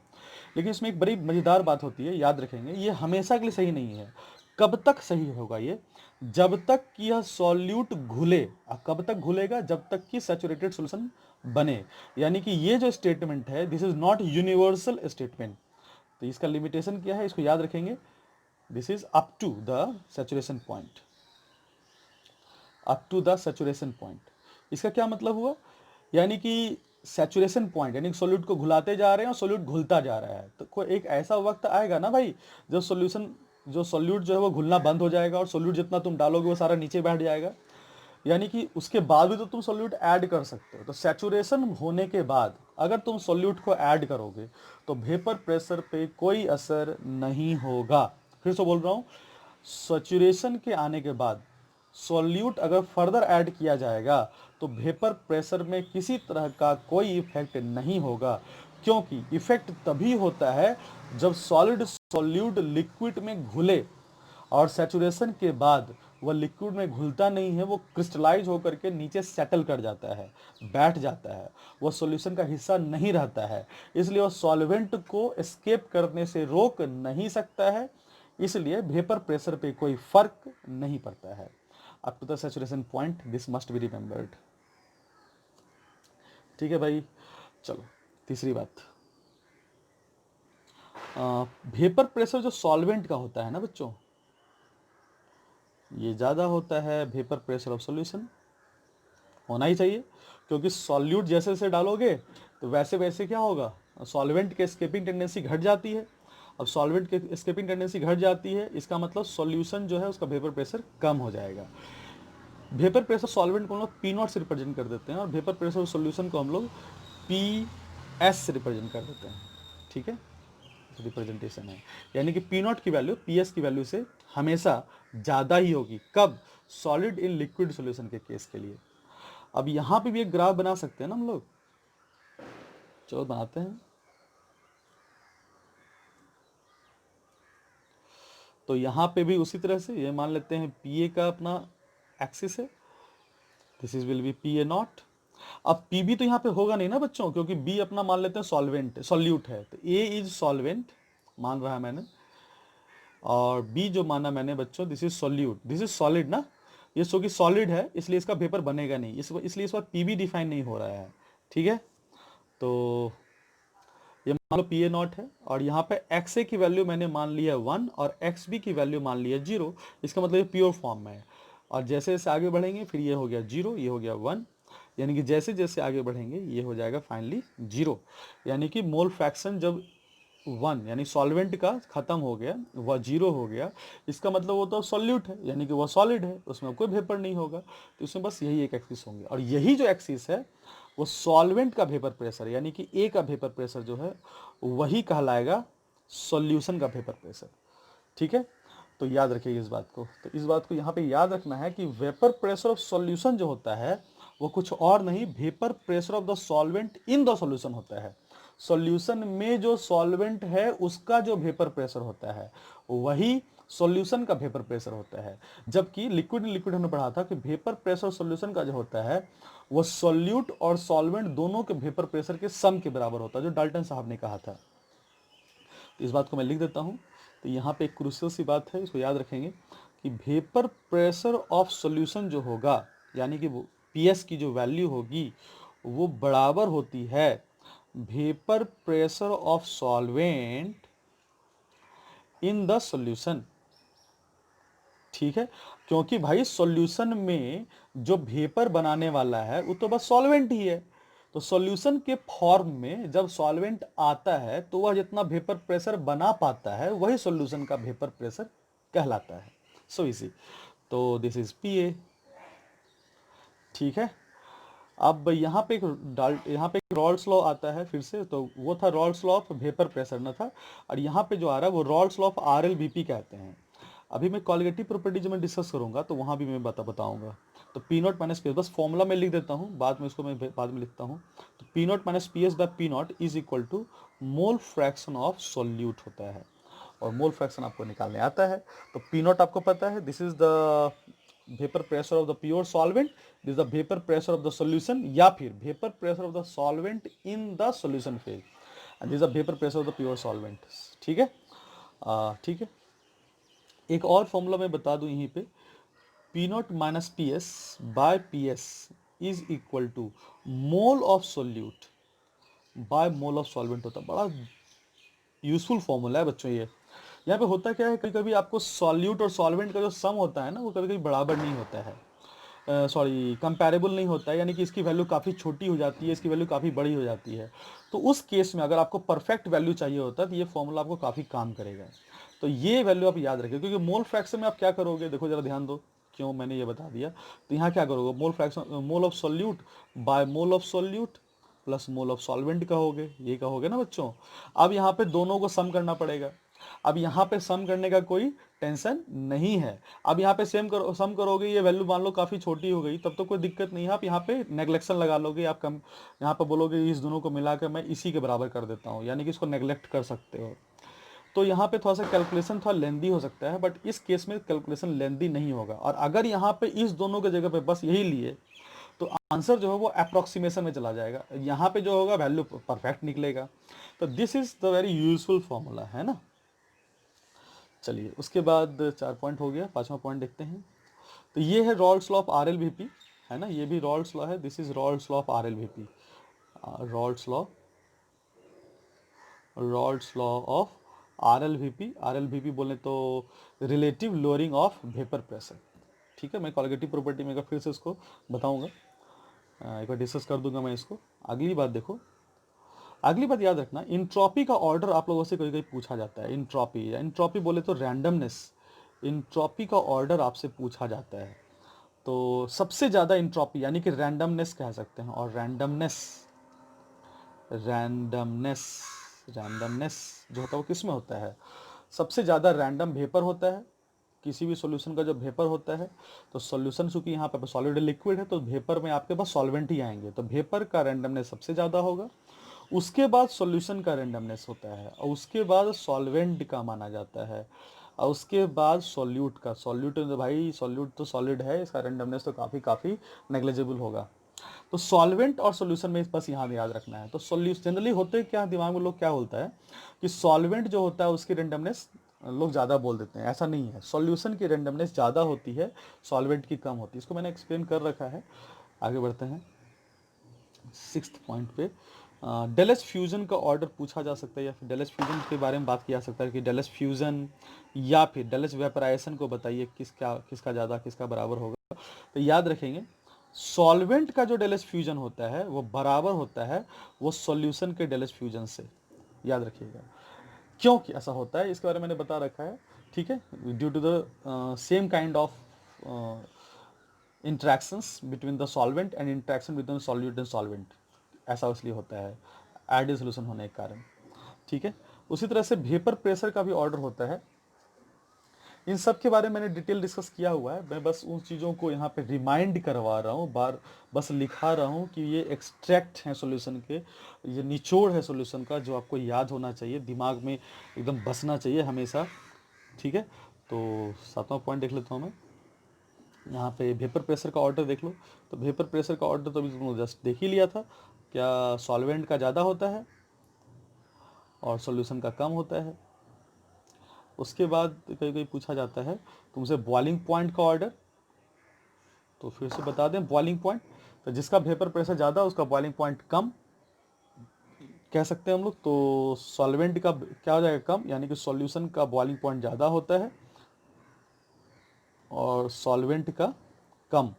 लेकिन इसमें एक बड़ी मज़ेदार बात होती है, याद रखेंगे, ये हमेशा के लिए सही नहीं है। कब तक सही होगा ये, जब तक कि यह सॉल्यूट घुले। कब तक घुलेगा, जब तक कि सैचुरेटेड सॉल्यूशन बने। यानी कि ये जो स्टेटमेंट है, this is not universal statement, तो इसका लिमिटेशन क्या है, इसको याद रखेंगे, this is up to the saturation point, up to the saturation point. इसका क्या मतलब हुआ, यानी कि सैचुरेशन पॉइंट यानी सॉल्यूट को घुलाते जा रहे हैं और सॉल्यूट घुलता जा रहा है, तो कोई एक ऐसा वक्त आएगा ना भाई, जब जो सॉल्यूट जो है वो घुलना बंद हो जाएगा, और सॉल्यूट जितना तुम डालोगे वो सारा नीचे बैठ जाएगा। यानी कि उसके बाद भी तो तुम सॉल्यूट ऐड कर सकते हो। तो सैचुरेशन होने के बाद अगर तुम सॉल्यूट को ऐड करोगे तो वेपर प्रेशर पे कोई असर नहीं होगा। फिर से बोल रहा हूँ, सैचुरेशन के आने के बाद सॉल्यूट अगर फर्दर ऐड किया जाएगा तो वेपर प्रेशर में किसी तरह का कोई इफेक्ट नहीं होगा, क्योंकि इफेक्ट तभी होता है जब सॉलिड सॉल्यूट लिक्विड में घुले, और सैचुरेशन के बाद वह लिक्विड में घुलता नहीं है, वो क्रिस्टलाइज होकर के नीचे सेटल कर जाता है, बैठ जाता है, वह सॉल्यूशन का हिस्सा नहीं रहता है, इसलिए वह सॉल्वेंट को एस्केप करने से रोक नहीं सकता है, इसलिए वेपर प्रेशर पे कोई फर्क नहीं पड़ता है। Up to the saturation point this must be remembered. ठीक है भाई, चलो तीसरी बात, वेपर प्रेशर जो सॉल्वेंट का होता है ना बच्चों, ये ज़्यादा होता है वेपर प्रेशर ऑफ सॉल्यूशन, होना ही चाहिए, क्योंकि सॉल्यूट जैसे जैसे डालोगे तो वैसे वैसे क्या होगा, सॉल्वेंट के एस्केपिंग टेंडेंसी घट जाती है। अब सॉल्वेंट के एस्केपिंग टेंडेंसी घट जाती है, इसका मतलब सॉल्यूशन जो है उसका वेपर प्रेशर कम हो जाएगा। वेपर प्रेशर सॉल्वेंट को हम लोग पी नॉट से रिप्रेजेंट कर देते हैं, और वेपर प्रेशर सॉल्यूशन को हम लोग पी एस से रिप्रेजेंट कर देते हैं। ठीक है, रिप्रेजेंटेशन है, यानी कि पी नॉट की वैल्यू पी एस की वैल्यू से हमेशा ज़्यादा ही होगी। कब? सॉलिड इन लिक्विड सॉल्यूशन के केस के लिए। अब यहाँ पे भी एक ग्राफ बना सकते हैं ना हम लोग, चलो बनाते हैं। तो यहाँ पे भी उसी तरह से ये मान लेते हैं पी ए का अपना एक्सिस है, this is will be P A not. अब पी बी तो यहाँ पे होगा नहीं ना बच्चों, क्योंकि बी अपना मान लेते हैं सॉल्वेंट सॉल्यूट है, तो ए इज सॉल्वेंट मान रहा है मैंने, और बी जो माना मैंने बच्चों this is solute, this is solid ना, ये सो कि सॉलिड है इसलिए इसका वेपर बनेगा नहीं, इसलिए इस बार पी बी डिफाइन नहीं हो रहा है। ठीक है, तो ये मान लो पी ए नॉट है, और यहाँ पे एक्स ए की वैल्यू मैंने मान लिया 1 और एक्स बी की वैल्यू मान लिया 0, इसका मतलब ये प्योर फॉर्म में है। और जैसे जैसे आगे बढ़ेंगे फिर ये हो गया 0, ये हो गया 1, यानी कि जैसे जैसे आगे बढ़ेंगे ये हो जाएगा फाइनली 0, यानी कि मोल फ्रैक्शन जब 1 यानी सॉल्वेंट का खत्म हो गया, वह 0 हो गया, इसका मतलब वो तो सॉल्यूट है, यानी कि वह सॉलिड है, उसमें कोई वेपर नहीं होगा, तो इसमें बस यही एक एक्सिस होंगे, और यही जो एक्सिस है वो सॉल्वेंट का वेपर प्रेशर, यानी कि ए का वेपर प्रेशर जो है वही कहलाएगा सॉल्यूशन का वेपर प्रेशर। ठीक है, तो याद रखिए इस बात को, तो इस बात को यहाँ पे याद रखना है कि वेपर प्रेशर ऑफ सॉल्यूशन जो होता है वो कुछ और नहीं, vapour pressure of the solvent in the solution होता है। सॉल्यूशन में जो सॉल्वेंट है उसका जो वेपर प्रेशर होता है वही सॉल्यूशन का वेपर प्रेशर होता है, जबकि लिक्विड लिक्विड हमने पढ़ा था कि वेपर प्रेशर सॉल्यूशन का जो होता है वो सॉल्यूट और सॉल्वेंट दोनों के वेपर प्रेशर के सम के बराबर होता है, जो डाल्टन साहब ने कहा था। तो इस बात को मैं लिख देता हूँ, तो यहाँ पे एक क्रूशियल सी बात है, इसको याद रखेंगे कि वेपर प्रेशर ऑफ सॉल्यूशन जो होगा, यानी कि पीएस की जो वैल्यू होगी वो बराबर होती है vapour pressure of solvent in the solution. ठीक है, क्योंकि भाई सॉल्यूशन में जो वेपर बनाने वाला है वो तो बस सॉल्वेंट ही है, तो सॉल्यूशन के फॉर्म में जब सॉल्वेंट आता है तो वह जितना वेपर प्रेशर बना पाता है वही सॉल्यूशन का वेपर प्रेशर कहलाता है। सो इसी, तो दिस इज पी ए। ठीक है, अब यहाँ पे एक रॉल्स लॉ आता है फिर से, तो वो था Rawls law of vapour pressure ना था, और यहाँ पे जो आ रहा है वो Rawls law of R L V P कहते हैं। अभी मैं कॉलिगेटिव प्रॉपर्टी जब मैं डिस्कस करूंगा तो वहाँ भी मैं बताऊंगा। तो P not minus P S, बस फॉर्मूला में लिख देता हूँ, बाद में इसको मैं बाद में लिखता हूँ। तो P not minus P S by P not is equal to mole fraction of solute होता है, और मोल फ्रैक्शन आपको निकालने आता है। तो पी नॉट आपको पता है, this is the vapour pressure of the pure solvent, this the vapour pressure of the solution, या फिर vapour pressure of the solvent in the solution phase, and this the vapour pressure of the pure solvent. ठीक है, ठीक है, एक और formula मैं बता दूं यहीं पे, P not minus P S by P S is equal to mole of solute by mole of solvent होता है। बड़ा यूजफुल फॉर्मूला है बच्चों ये। यहाँ पे होता क्या है, कभी कभी आपको सॉल्यूट और सॉल्वेंट का जो सम होता है ना वो कभी कभी बराबर नहीं होता है, सॉरी कंपैरेबल नहीं होता है, यानी कि इसकी वैल्यू काफ़ी छोटी हो जाती है, इसकी वैल्यू काफ़ी बड़ी हो जाती है। तो उस केस में अगर आपको परफेक्ट वैल्यू चाहिए होता है तो ये फॉर्मूला आपको काफ़ी काम करेगा। तो ये वैल्यू आप याद रखिए, क्योंकि मोल फ्रैक्शन में आप क्या करोगे, देखो जरा ध्यान दो, क्यों मैंने ये बता दिया। तो यहाँ क्या करोगे, mole fraction mole of solute bye mole of solute plus mole of solvent कहोगे, ये कहोगे ना बच्चों। अब यहाँ पे दोनों को सम करना पड़ेगा। अब यहाँ पे सम करने का कोई टेंशन नहीं है। अब यहाँ पे सम करोगे, ये वैल्यू मान लो काफ़ी छोटी हो गई, तब तो कोई दिक्कत नहीं है, आप यहाँ पे नेग्लेक्शन लगा लोगे, आप कम यहाँ पे बोलोगे इस दोनों को मिलाकर मैं इसी के बराबर कर देता हूँ, यानी कि इसको नेग्लेक्ट कर सकते हो। तो यहाँ पे थोड़ा सा कैलकुलेशन थोड़ा लेंदी हो सकता है, बट इस केस में कैलकुलेशन लेंदी नहीं होगा, और अगर यहाँ पे इस दोनों के जगह पे बस यही लिए तो आंसर जो है वो अप्रोक्सीमेशन में चला जाएगा, यहाँ पे जो होगा वैल्यू परफेक्ट निकलेगा। तो this is the very useful formula है ना। चलिए उसके बाद 4 पॉइंट हो गया, 5वां पॉइंट देखते हैं। तो ये है Rawls law of R L V P, है ना, ये भी रॉल्स लॉ है, this is Rawls law of R L V P, Rawls law of R L V P बोले तो relative lowering of vapour pressure. ठीक है, मैं कॉलिगेटिव प्रॉपर्टी में फिर से इसको बताऊंगा, एक बार डिस्कस कर दूंगा मैं इसको। अगली बात देखो, अगली बात याद रखना, इंट्रॉपी का ऑर्डर आप लोगों से कभी कभी पूछा जाता है। इंट्रॉपी या इंट्रॉपी बोले तो रैंडमनेस, इंट्रॉपी का ऑर्डर आपसे पूछा जाता है। तो सबसे ज़्यादा इंट्रॉपी यानी कि रैंडमनेस कह सकते हैं, और रैंडमनेस रैंडमनेस जो होता है वो किस में होता है? सबसे ज़्यादा रैंडम वेपर होता है किसी भी सॉल्यूशन का। जब वेपर होता है तो सॉल्यूशन चूंकि यहाँ पे सॉलिड लिक्विड है तो वेपर में आपके पास सॉल्वेंट ही आएंगे, तो वेपर का रैंडमनेस सबसे ज़्यादा होगा। उसके बाद सॉल्यूशन का रैंडमनेस होता है और उसके बाद सॉल्वेंट का माना जाता है और उसके बाद सॉल्यूट का। सॉल्यूट भाई सॉल्यूट तो सॉलिड है, इसका रैंडमनेस तो काफ़ी काफ़ी नेग्लिजिबल होगा। तो सॉल्वेंट और सॉल्यूशन में बस यहाँ याद रखना है। तो सॉल्यूशन जनरली होते क्या दिमाग में लोग क्या बोलता है कि सॉल्वेंट जो होता है उसकी रेंडमनेस लोग ज़्यादा बोल देते हैं, ऐसा नहीं है। सॉल्यूशन की रेंडमनेस ज़्यादा होती है, सॉल्वेंट की कम होती है। इसको मैंने एक्सप्लेन कर रखा है। आगे बढ़ते हैं 6th पॉइंट पे। डेलस फ्यूजन का ऑर्डर पूछा जा सकता है या फिर डेलस फ्यूजन के बारे में बात किया जा सकता है कि डेलस फ्यूजन या फिर डेलस वेपराइजेशन को बताइए किसका ज़्यादा किसका बराबर होगा। तो याद रखेंगे सॉल्वेंट का जो डेलस फ्यूजन होता है वो बराबर होता है वो सॉल्यूशन के डेलस फ्यूजन से। याद रखिएगा क्यों कि ऐसा होता है इसके बारे में मैंने बता रखा है। ठीक है, due to the same kind of interactions between the solvent and interaction between solute and solvent, ऐसा इसलिए होता है आइडियल सोल्यूशन होने के कारण। ठीक है, उसी तरह से वेपर प्रेशर का भी ऑर्डर होता है। इन सब के बारे में मैंने डिटेल डिस्कस किया हुआ है, मैं बस उन चीज़ों को यहाँ पे रिमाइंड करवा रहा हूँ, बार बस लिखा रहा हूँ कि ये एक्सट्रैक्ट हैं सॉल्यूशन के, ये निचोड़ है सॉल्यूशन का जो आपको याद होना चाहिए, दिमाग में एकदम बसना चाहिए हमेशा। ठीक है, तो 7वां पॉइंट देख लेता हूँ मैं। यहाँ पे वेपर प्रेशर का ऑर्डर देख लो। तो वेपर प्रेशर का ऑर्डर तो अभी तुम जस्ट देख ही लिया था, क्या सॉल्वेंट का ज़्यादा होता है और सॉल्यूशन का कम होता है। उसके बाद कहीं कहीं पूछा जाता है तुमसे बॉइलिंग पॉइंट का ऑर्डर, तो फिर से बता दें बॉइलिंग पॉइंट, तो जिसका वेपर प्रेशर ज़्यादा उसका बॉइलिंग पॉइंट कम कह सकते हैं हम लोग। तो सॉल्वेंट का क्या हो जाएगा कम, यानी कि सॉल्यूशन का बॉइलिंग पॉइंट ज़्यादा होता है और सॉल्वेंट का कम।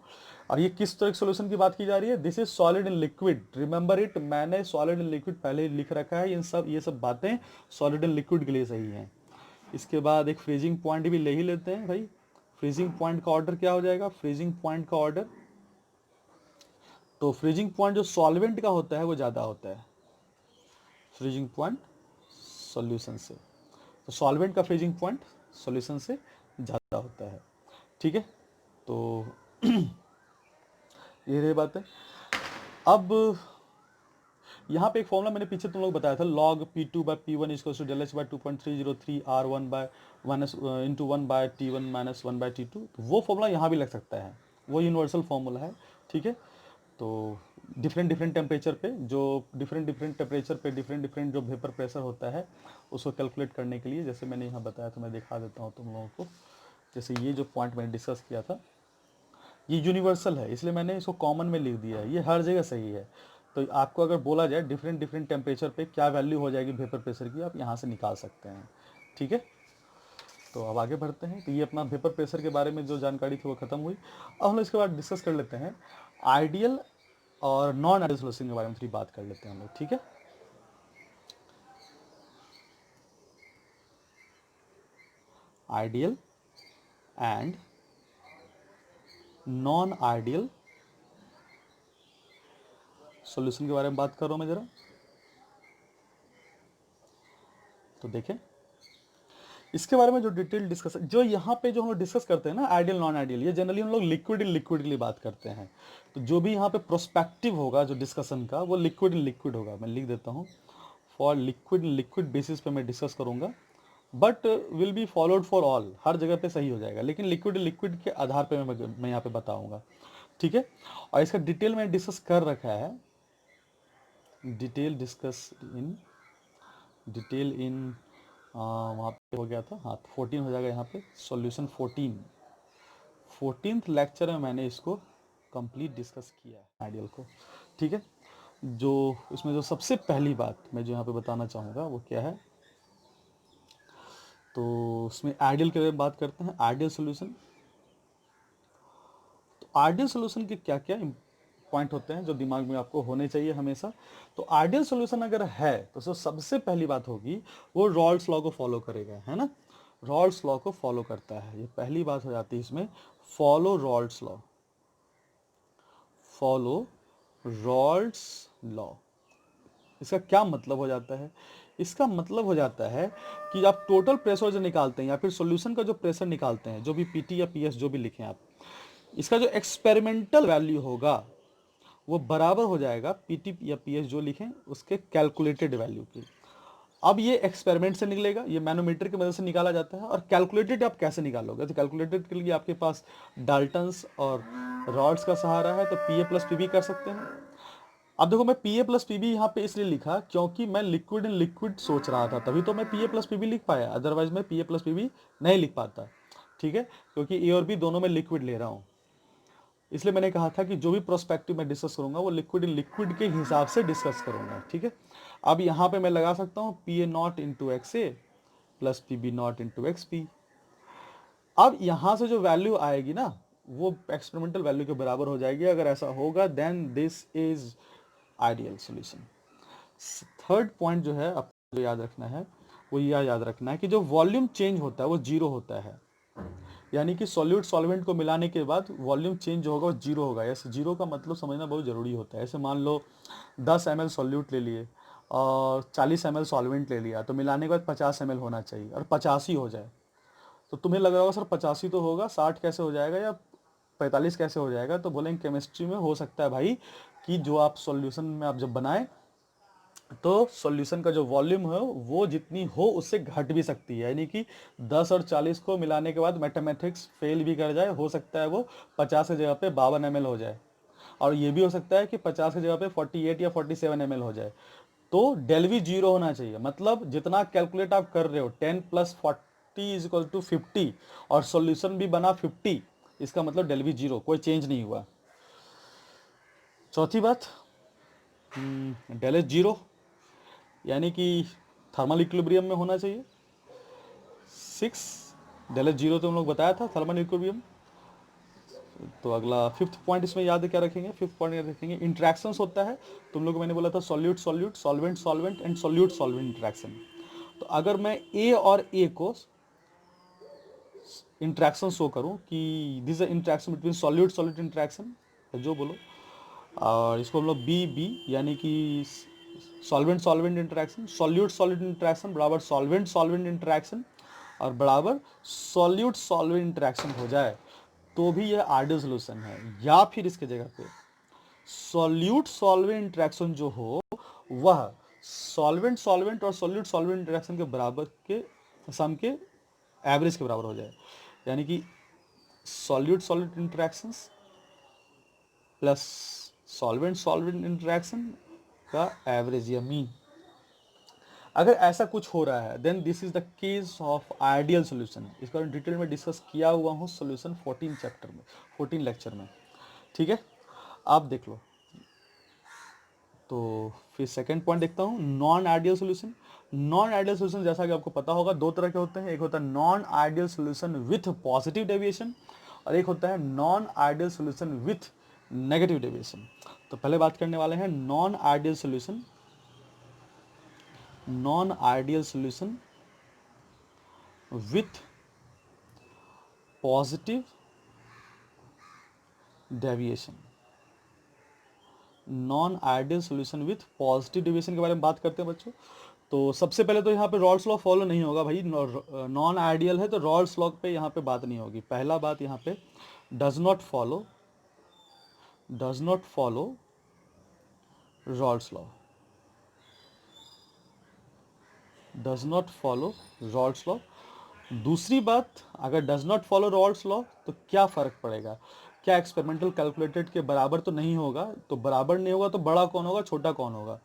और ये किस तरह के सॉल्यूशन की बात की जा रही है? This is solid in liquid, remember it, मैंने सॉलिड इन लिक्विड पहले लिख रखा है। ये सब बातें सॉलिड इन लिक्विड के लिए सही हैं। इसके बाद एक फ्रीजिंग पॉइंट भी ले ही लेते हैं भाई। फ्रीजिंग पॉइंट का ऑर्डर क्या हो जाएगा? फ्रीजिंग पॉइंट का ऑर्डर, तो फ्रीजिंग पॉइंट जो सॉल्वेंट का होता है वो ज़्यादा होता है फ्रीजिंग पॉइंट सॉल्यूशन से। तो सॉल्वेंट का फ्रीजिंग पॉइंट सॉल्यूशन से ज़्यादा होता है। ठीक है, तो ये रही बात है। अब यहाँ पे एक फॉर्मूला मैंने पीछे तुम लोग बताया था, log P2 by P1 equals to del H by 2.303 R1 by minus into 1 bye T1 minus 1 by T2। तो वो फॉर्मूला यहाँ भी लग सकता है, वो यूनिवर्सल फॉर्मूला है। ठीक है, तो डिफरेंट डिफरेंट टेम्परेचर पे जो डिफरेंट डिफरेंट टेम्परेचर पे डिफरेंट डिफरेंट जो वेपर प्रेशर होता है उसको कैलकुलेट करने के लिए, जैसे मैंने यहाँ बताया तो मैं दिखा देता हूँ तुम लोगों को। जैसे ये जो पॉइंट मैंने डिस्कस किया था ये यूनिवर्सल है, इसलिए मैंने इसको कॉमन में लिख दिया है, ये हर जगह सही है। तो आपको अगर बोला जाए डिफरेंट डिफरेंट टेम्परेचर पे क्या वैल्यू हो जाएगी वेपर प्रेशर की, आप यहाँ से निकाल सकते हैं। ठीक है, तो अब आगे बढ़ते हैं। तो ये अपना वेपर प्रेशर के बारे में जो जानकारी थी वो खत्म हुई। अब हम लोग इसके बाद डिस्कस कर लेते हैं आइडियल और नॉन आइडियल सोल्यूशन के बारे में थोड़ी बात कर लेते हैं हम लोग। ठीक है, ideal and non ideal solution के बारे में बात कर रहा हूँ मैं जरा। तो देखें इसके बारे में जो डिटेल डिस्कस जो यहाँ पे जो हम लोग डिस्कस करते हैं ना आइडियल नॉन आइडियल, ये जनरली हम लोग लिक्विड इन लिक्विड के लिए बात करते हैं। तो जो भी यहाँ पे प्रोस्पेक्टिव होगा जो डिस्कशन का वो लिक्विड इन लिक्विड होगा। मैं लिख देता हूँ for liquid in liquid basis पे मैं डिस्कस करूँगा, but will be followed for all, हर जगह पे सही हो जाएगा, लेकिन लिक्विड इन लिक्विड के आधार पर मैं यहाँ पे बताऊँगा। ठीक है, और इसका डिटेल में डिस्कस कर रखा है, detail discuss in detail in वहाँ पे हो गया था, हाँ 14 हो जाएगा यहाँ पे सॉल्यूशन 14th लेक्चर में मैंने इसको कंप्लीट डिस्कस किया है आइडियल को। ठीक है, जो इसमें जो सबसे पहली बात मैं जो यहाँ पे बताना चाहूँगा वो क्या है, तो उसमें आइडियल के बारे में बात करते हैं। आइडियल सॉल्यूशन, तो आइडियल सॉल्यूशन के क्या क्या पॉइंट होते हैं जो दिमाग में आपको होने चाहिए हमेशा। तो आइडियल सॉल्यूशन अगर है तो सबसे पहली बात होगी वो रॉल्स लॉ को फॉलो करेगा, है ना। रॉल्स लॉ को फॉलो करता है, ये पहली बात हो जाती है इसमें। Follow Rawls law, follow Rawls law, इसका क्या मतलब हो जाता है? इसका मतलब हो जाता है कि आप टोटल प्रेशर जो निकालते हैं या फिर सॉल्यूशन का जो प्रेशर निकालते हैं, जो भी पीटी या पीएस जो भी लिखें आप, इसका जो एक्सपेरिमेंटल वैल्यू होगा वो बराबर हो जाएगा पीटी या पीएस जो लिखें उसके कैलकुलेटेड वैल्यू की। अब ये एक्सपेरिमेंट से निकलेगा, ये मैनोमीटर की मदद से निकाला जाता है। और कैलकुलेटेड आप कैसे निकालोगे? तो कैलकुलेटेड के लिए आपके पास डाल्टन्स और रॉड्स का सहारा है, तो P A plus P B कर सकते हैं। अब देखो, मैं P A plus P B यहाँ पे इसलिए लिखा क्योंकि मैं लिक्विड इन लिक्विड सोच रहा था, तभी तो मैं P A plus P B लिख पाया, अदरवाइज मैं P A plus P B नहीं लिख पाता। ठीक है, क्योंकि ए और बी दोनों में लिक्विड ले रहा हूँ, इसलिए मैंने कहा था कि जो भी प्रोस्पेक्टिव मैं डिस्कस करूंगा वो लिक्विड इन लिक्विड के हिसाब से डिस्कस करूंगा। ठीक है, अब यहाँ पे मैं लगा सकता हूँ P A not into X A plus P B not into X P. अब यहाँ से जो वैल्यू आएगी ना वो एक्सपेरिमेंटल वैल्यू के बराबर हो जाएगी। अगर ऐसा होगा then this is ideal solution. Third point जो है आपको याद रखना है वो यह याद रखना है कि जो वॉल्यूम चेंज होता है वो जीरो होता है, यानी कि सॉल्यूट सॉल्वेंट को मिलाने के बाद वॉल्यूम चेंज जो होगा वो जीरो होगा। ऐसे जीरो का मतलब समझना बहुत ज़रूरी होता है। ऐसे मान लो 10 ml सॉल्यूट ले लिए और 40 ml सॉल्वेंट ले लिया, तो मिलाने के बाद 50 ml होना चाहिए और 85 हो जाए, तो तुम्हें लग रहा होगा सर 85 तो होगा, 60 कैसे हो जाएगा या 45 कैसे हो जाएगा? तो बोलेंगे केमिस्ट्री में हो सकता है भाई कि जो आप सॉल्यूशन में आप जब बनाएं तो सॉल्यूशन का जो वॉल्यूम है वो जितनी हो उससे घट भी सकती है, यानी कि 10 और 40 को मिलाने के बाद मैथमेटिक्स फेल भी कर जाए, हो सकता है वो 50 की जगह पे 52 ml हो जाए, और ये भी हो सकता है कि 50 की जगह पे 48 या 47 ml हो जाए। तो डेल वी जीरो होना चाहिए, मतलब जितना कैलकुलेट आप कर रहे हो 10 प्लस 40 इज इक्वल टू 50 और सॉल्यूशन भी बना 50, इसका मतलब डेल वी जीरो, कोई चेंज नहीं हुआ। चौथी बात, डेल एच जीरो यानी कि थर्मल इक्विलिब्रियम में होना चाहिए। 6 डेल एच जीरो तो हम लोग बताया था थर्मल इक्विलिब्रियम। तो अगला फिफ्थ पॉइंट इसमें याद क्या रखेंगे? फिफ्थ पॉइंट याद रखेंगे इंटरेक्शंस होता है। तुम लोग मैंने बोला था solute solute, solvent solvent and solute solvent interaction. तो अगर मैं ए और ए को इंटरेक्शन शो करूं कि this is interaction between solute solute interaction, जो बोलो, और इसको हम लोग बी बी यानी कि solvent solvent interaction, solute solute interaction बराबर सॉल्वेंट सॉल्वेंट इंटरेक्शन और बराबर सॉल्यूट सॉल्वेंट इंटरेक्शन हो जाए तो भी यह आइडियल सोल्यूशन है। या फिर इसके जगह पे सॉल्यूट सॉल्वेंट इंटरेक्शन जो हो वह सॉल्वेंट सॉल्वेंट और सॉल्यूट सॉल्वेंट इंटरेक्शन के बराबर के सम के एवरेज के बराबर हो जाए, यानी कि solute solute interactions plus solvent solvent interaction का एवरेज या मीन। अगर ऐसा कुछ हो रहा है then this is the case of ideal solution. इसको डिटेल में डिस्कस किया हुआ हूँ सॉल्यूशन 14 चैप्टर में, 14 लेक्चर में। ठीक है, आप देख लो। तो फिर सेकंड पॉइंट देखता हूँ, non ideal solution. Non ideal solution जैसा कि आपको पता होगा दो तरह के होते हैं, एक होता है non ideal solution with positive deviation और एक होता है non ideal solution with negative deviation. तो पहले बात करने वाले हैं non ideal solution. Non ideal solution with positive deviation. Non ideal solution with positive deviation के बारे में बात करते हैं बच्चों। तो सबसे पहले तो यहाँ पे रॉल्स लॉ फॉलो नहीं होगा भाई, नॉन आइडियल है तो रॉल्स लॉ पे यहाँ पे बात नहीं होगी। पहला बात यहाँ पे does not follow Rawls law, does not follow Rawls law. दूसरी बात, अगर does not follow Rawls law तो क्या फ़र्क पड़ेगा? क्या एक्सपेरिमेंटल कैलकुलेटेड के बराबर तो नहीं होगा? तो बराबर नहीं होगा तो बड़ा कौन होगा, छोटा कौन होगा?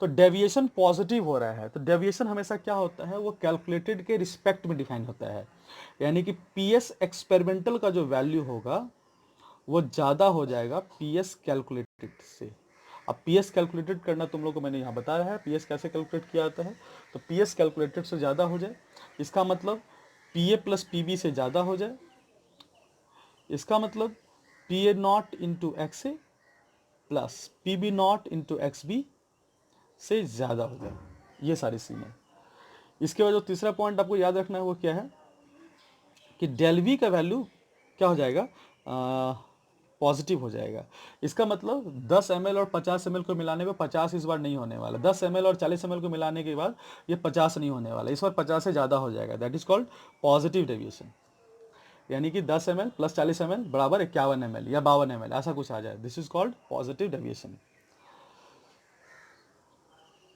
तो डेविएशन पॉजिटिव हो रहा है, तो डेविएशन हमेशा क्या होता है, वो कैलकुलेटेड के रिस्पेक्ट में डिफाइन होता है, यानी कि पी एस एक्सपेरिमेंटल का जो वैल्यू होगा वो ज़्यादा हो जाएगा पी एस कैलकुलेटेड से। अब पी एस कैलकुलेटेड करना तुम लोग को मैंने यहाँ बताया है, पी एस कैसे कैलकुलेट किया जाता है। तो पी एस कैलकुलेटेड से ज़्यादा हो जाए, इसका मतलब P A plus P B से ज़्यादा हो जाए, इसका मतलब P A not into X A plus P B not into X B से ज़्यादा हो जाए, ये सारी सीन है। इसके बाद जो तीसरा पॉइंट आपको याद रखना है वो क्या है कि डेल वी का वैल्यू क्या हो जाएगा, पॉजिटिव हो जाएगा। इसका मतलब 10 ml और 50 ml को मिलाने पे 50 इस बार नहीं होने वाला, 10 ml और 40 ml को मिलाने के बाद ये 50 नहीं होने वाला, इस बार 50 से ज़्यादा हो जाएगा। That is called positive deviation. यानी कि 10 ml प्लस 40 ml बराबर 51 ml या 52 ml ऐसा कुछ आ जाए, this is called positive deviation.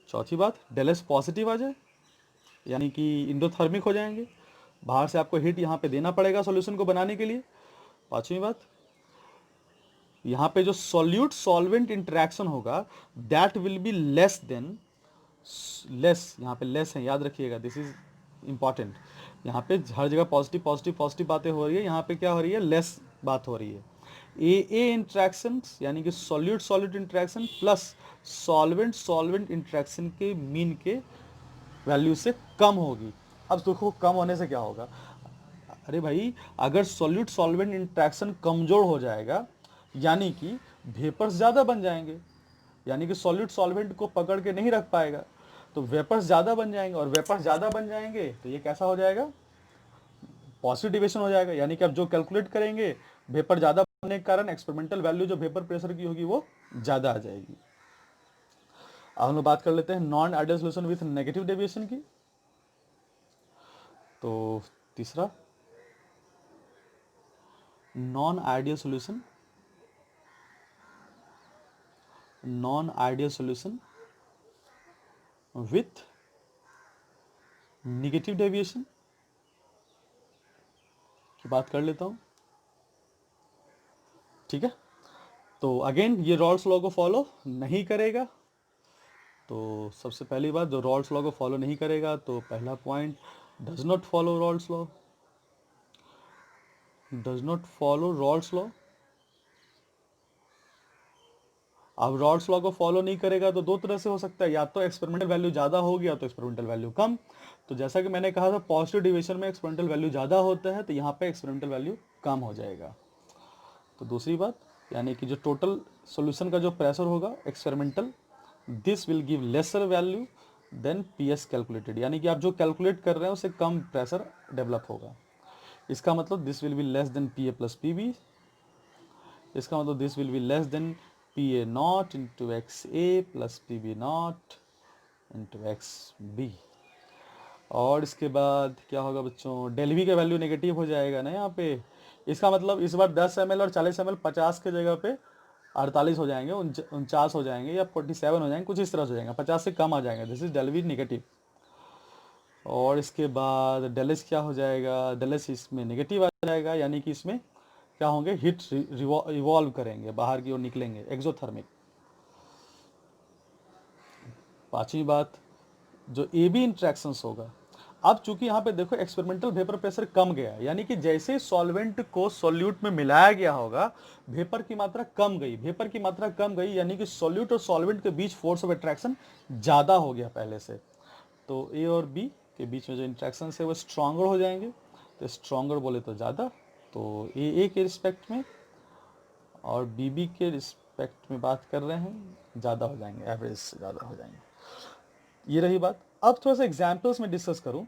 चौथी बात, डेल एस पॉजिटिव आ जाए यानी कि इंडोथर्मिक हो जाएंगे, बाहर से आपको हीट यहाँ पे देना पड़ेगा सॉल्यूशन को बनाने के लिए। पांचवी बात, यहाँ पे जो सॉल्यूट सॉल्वेंट इंटरेक्शन होगा that will be less then, less यहाँ पे लेस है याद रखिएगा, दिस इज इंपॉर्टेंट। यहाँ पे हर जगह पॉजिटिव पॉजिटिव पॉजिटिव बातें हो रही है, यहाँ पे क्या हो रही है, लेस बात हो रही है। ए इंट्रैक्शन यानी कि solute solute interaction plus solvent solvent interaction के मीन के वैल्यू से कम होगी। अब देखो कम होने से क्या होगा, अरे भाई अगर सॉल्यूट सॉल्वेंट इंट्रैक्शन कमजोर हो जाएगा यानी कि वेपर्स ज़्यादा बन जाएंगे, यानी कि सॉल्यूट सॉल्वेंट को पकड़ के नहीं रख पाएगा, तो वेपर्स ज़्यादा बन जाएंगे, और वेपर्स ज़्यादा बन जाएंगे तो ये कैसा हो जाएगा, पॉजिटिव डेविएशन हो जाएगा। यानी कि आप जो कैलकुलेट करेंगे वेपर ज़्यादा बनने के कारण एक्सपेरिमेंटल वैल्यू जो वेपर प्रेशर की होगी वो ज़्यादा आ जाएगी। अब हम लोग बात कर लेते हैं non ideal solution with negative deviation की। तो तीसरा, non ideal solution, non ideal solution with negative deviation की बात कर लेता हूं, ठीक है। तो अगेन ये रॉल्स लॉ को फॉलो नहीं करेगा, तो सबसे पहली बात जो रॉल्स लॉ को फॉलो नहीं करेगा, तो पहला point does not follow Rawls law, does not follow Rawls law. अब रॉल्स लॉ को फॉलो नहीं करेगा तो दो तरह से हो सकता है, या तो एक्सपेरिमेंटल वैल्यू ज़्यादा होगी या तो एक्सपेरिमेंटल वैल्यू कम। तो जैसा कि मैंने कहा था पॉजिटिव डिविएशन में एक्सपेरिमेंटल वैल्यू ज़्यादा होता है, तो यहाँ पे एक्सपेरिमेंटल वैल्यू कम हो जाएगा। तो दूसरी बात, यानी कि जो टोटल सॉल्यूशन का जो प्रेशर होगा experimental, this will give lesser value than PS calculated, यानी कि आप जो कैलकुलेट कर रहे हैं उससे कम प्रेशर डेवलप होगा। इसका मतलब this will be less than P A plus P B, इसका मतलब this will be less than P A not into X A plus P B not into X B. और इसके बाद क्या होगा बच्चों, डेल वी का वैल्यू नेगेटिव हो जाएगा ना यहाँ पे। इसका मतलब इस बार 10 ml और 40 ml 50 के जगह पे 48 हो जाएंगे, 49 हो जाएंगे या 47 हो जाएंगे, कुछ इस तरह से हो जाएंगे, 50 से कम आ जाएंगे, this is del V negative. और इसके बाद डेल एस क्या हो जाएगा, डेल एस इसमें नेगेटिव आ जाएगा, यानी कि इसमें क्या होंगे, हीट रिवॉल्व करेंगे, बाहर की ओर निकलेंगे, एक्सोथर्मिक। पांचवी बात, जो ए बी इंट्रैक्शंस होगा, अब चूंकि यहाँ पे देखो एक्सपेरिमेंटल वेपर प्रेशर कम गया, यानी कि जैसे सॉल्वेंट को सॉल्यूट में मिलाया गया होगा वेपर की मात्रा कम गई, वेपर की मात्रा कम गई, यानी कि सॉल्यूट और सॉल्वेंट के बीच फोर्स ऑफ अट्रैक्शन ज़्यादा हो गया पहले से। तो ए और बी के बीच में जो इंट्रैक्शन है वो स्ट्रॉन्गर हो जाएंगे, तो स्ट्रॉन्गर बोले तो ज़्यादा, तो ए के रिस्पेक्ट में और बी के रिस्पेक्ट में बात कर रहे हैं, ज़्यादा हो जाएंगे, एवरेज से ज़्यादा हो जाएंगे। ये रही बात। अब थोड़ा सा एग्जाम्पल्स में डिस्कस करूं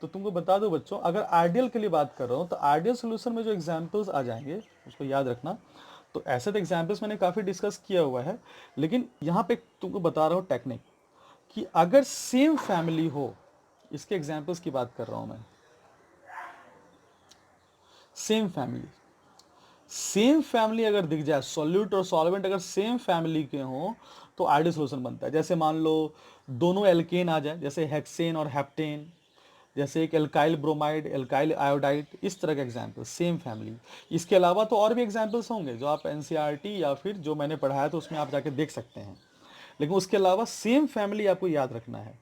तो तुमको बता दो बच्चों, अगर आइडियल के लिए बात कर रहा हूं तो आइडियल सोल्यूशन में जो एग्जाम्पल्स आ जाएंगे उसको याद रखना। तो ऐसे तो एग्जाम्पल्स मैंने काफ़ी डिस्कस किया हुआ है, लेकिन यहाँ पे तुमको बता रहा हूँ टेक्निक कि अगर सेम फैमिली हो, इसके एग्जाम्पल्स की बात कर रहा हूँ मैं, सेम फैमिली, सेम फैमिली अगर दिख जाए, सॉल्यूट और सॉल्वेंट अगर सेम फैमिली के हों तो आइडियल सोल्यूशन बनता है। जैसे मान लो दोनों एल्केन आ जाए, जैसे हेक्सेन और हेप्टेन, जैसे एक एल्काइल ब्रोमाइड एल्काइल आयोडाइड, इस तरह के एग्जाम्पल सेम फैमिली। इसके अलावा तो और भी एग्जाम्पल्स होंगे जो आप एनसीईआरटी या फिर जो मैंने पढ़ाया तो उसमें आप जाके देख सकते हैं, लेकिन उसके अलावा सेम फैमिली आपको याद रखना है।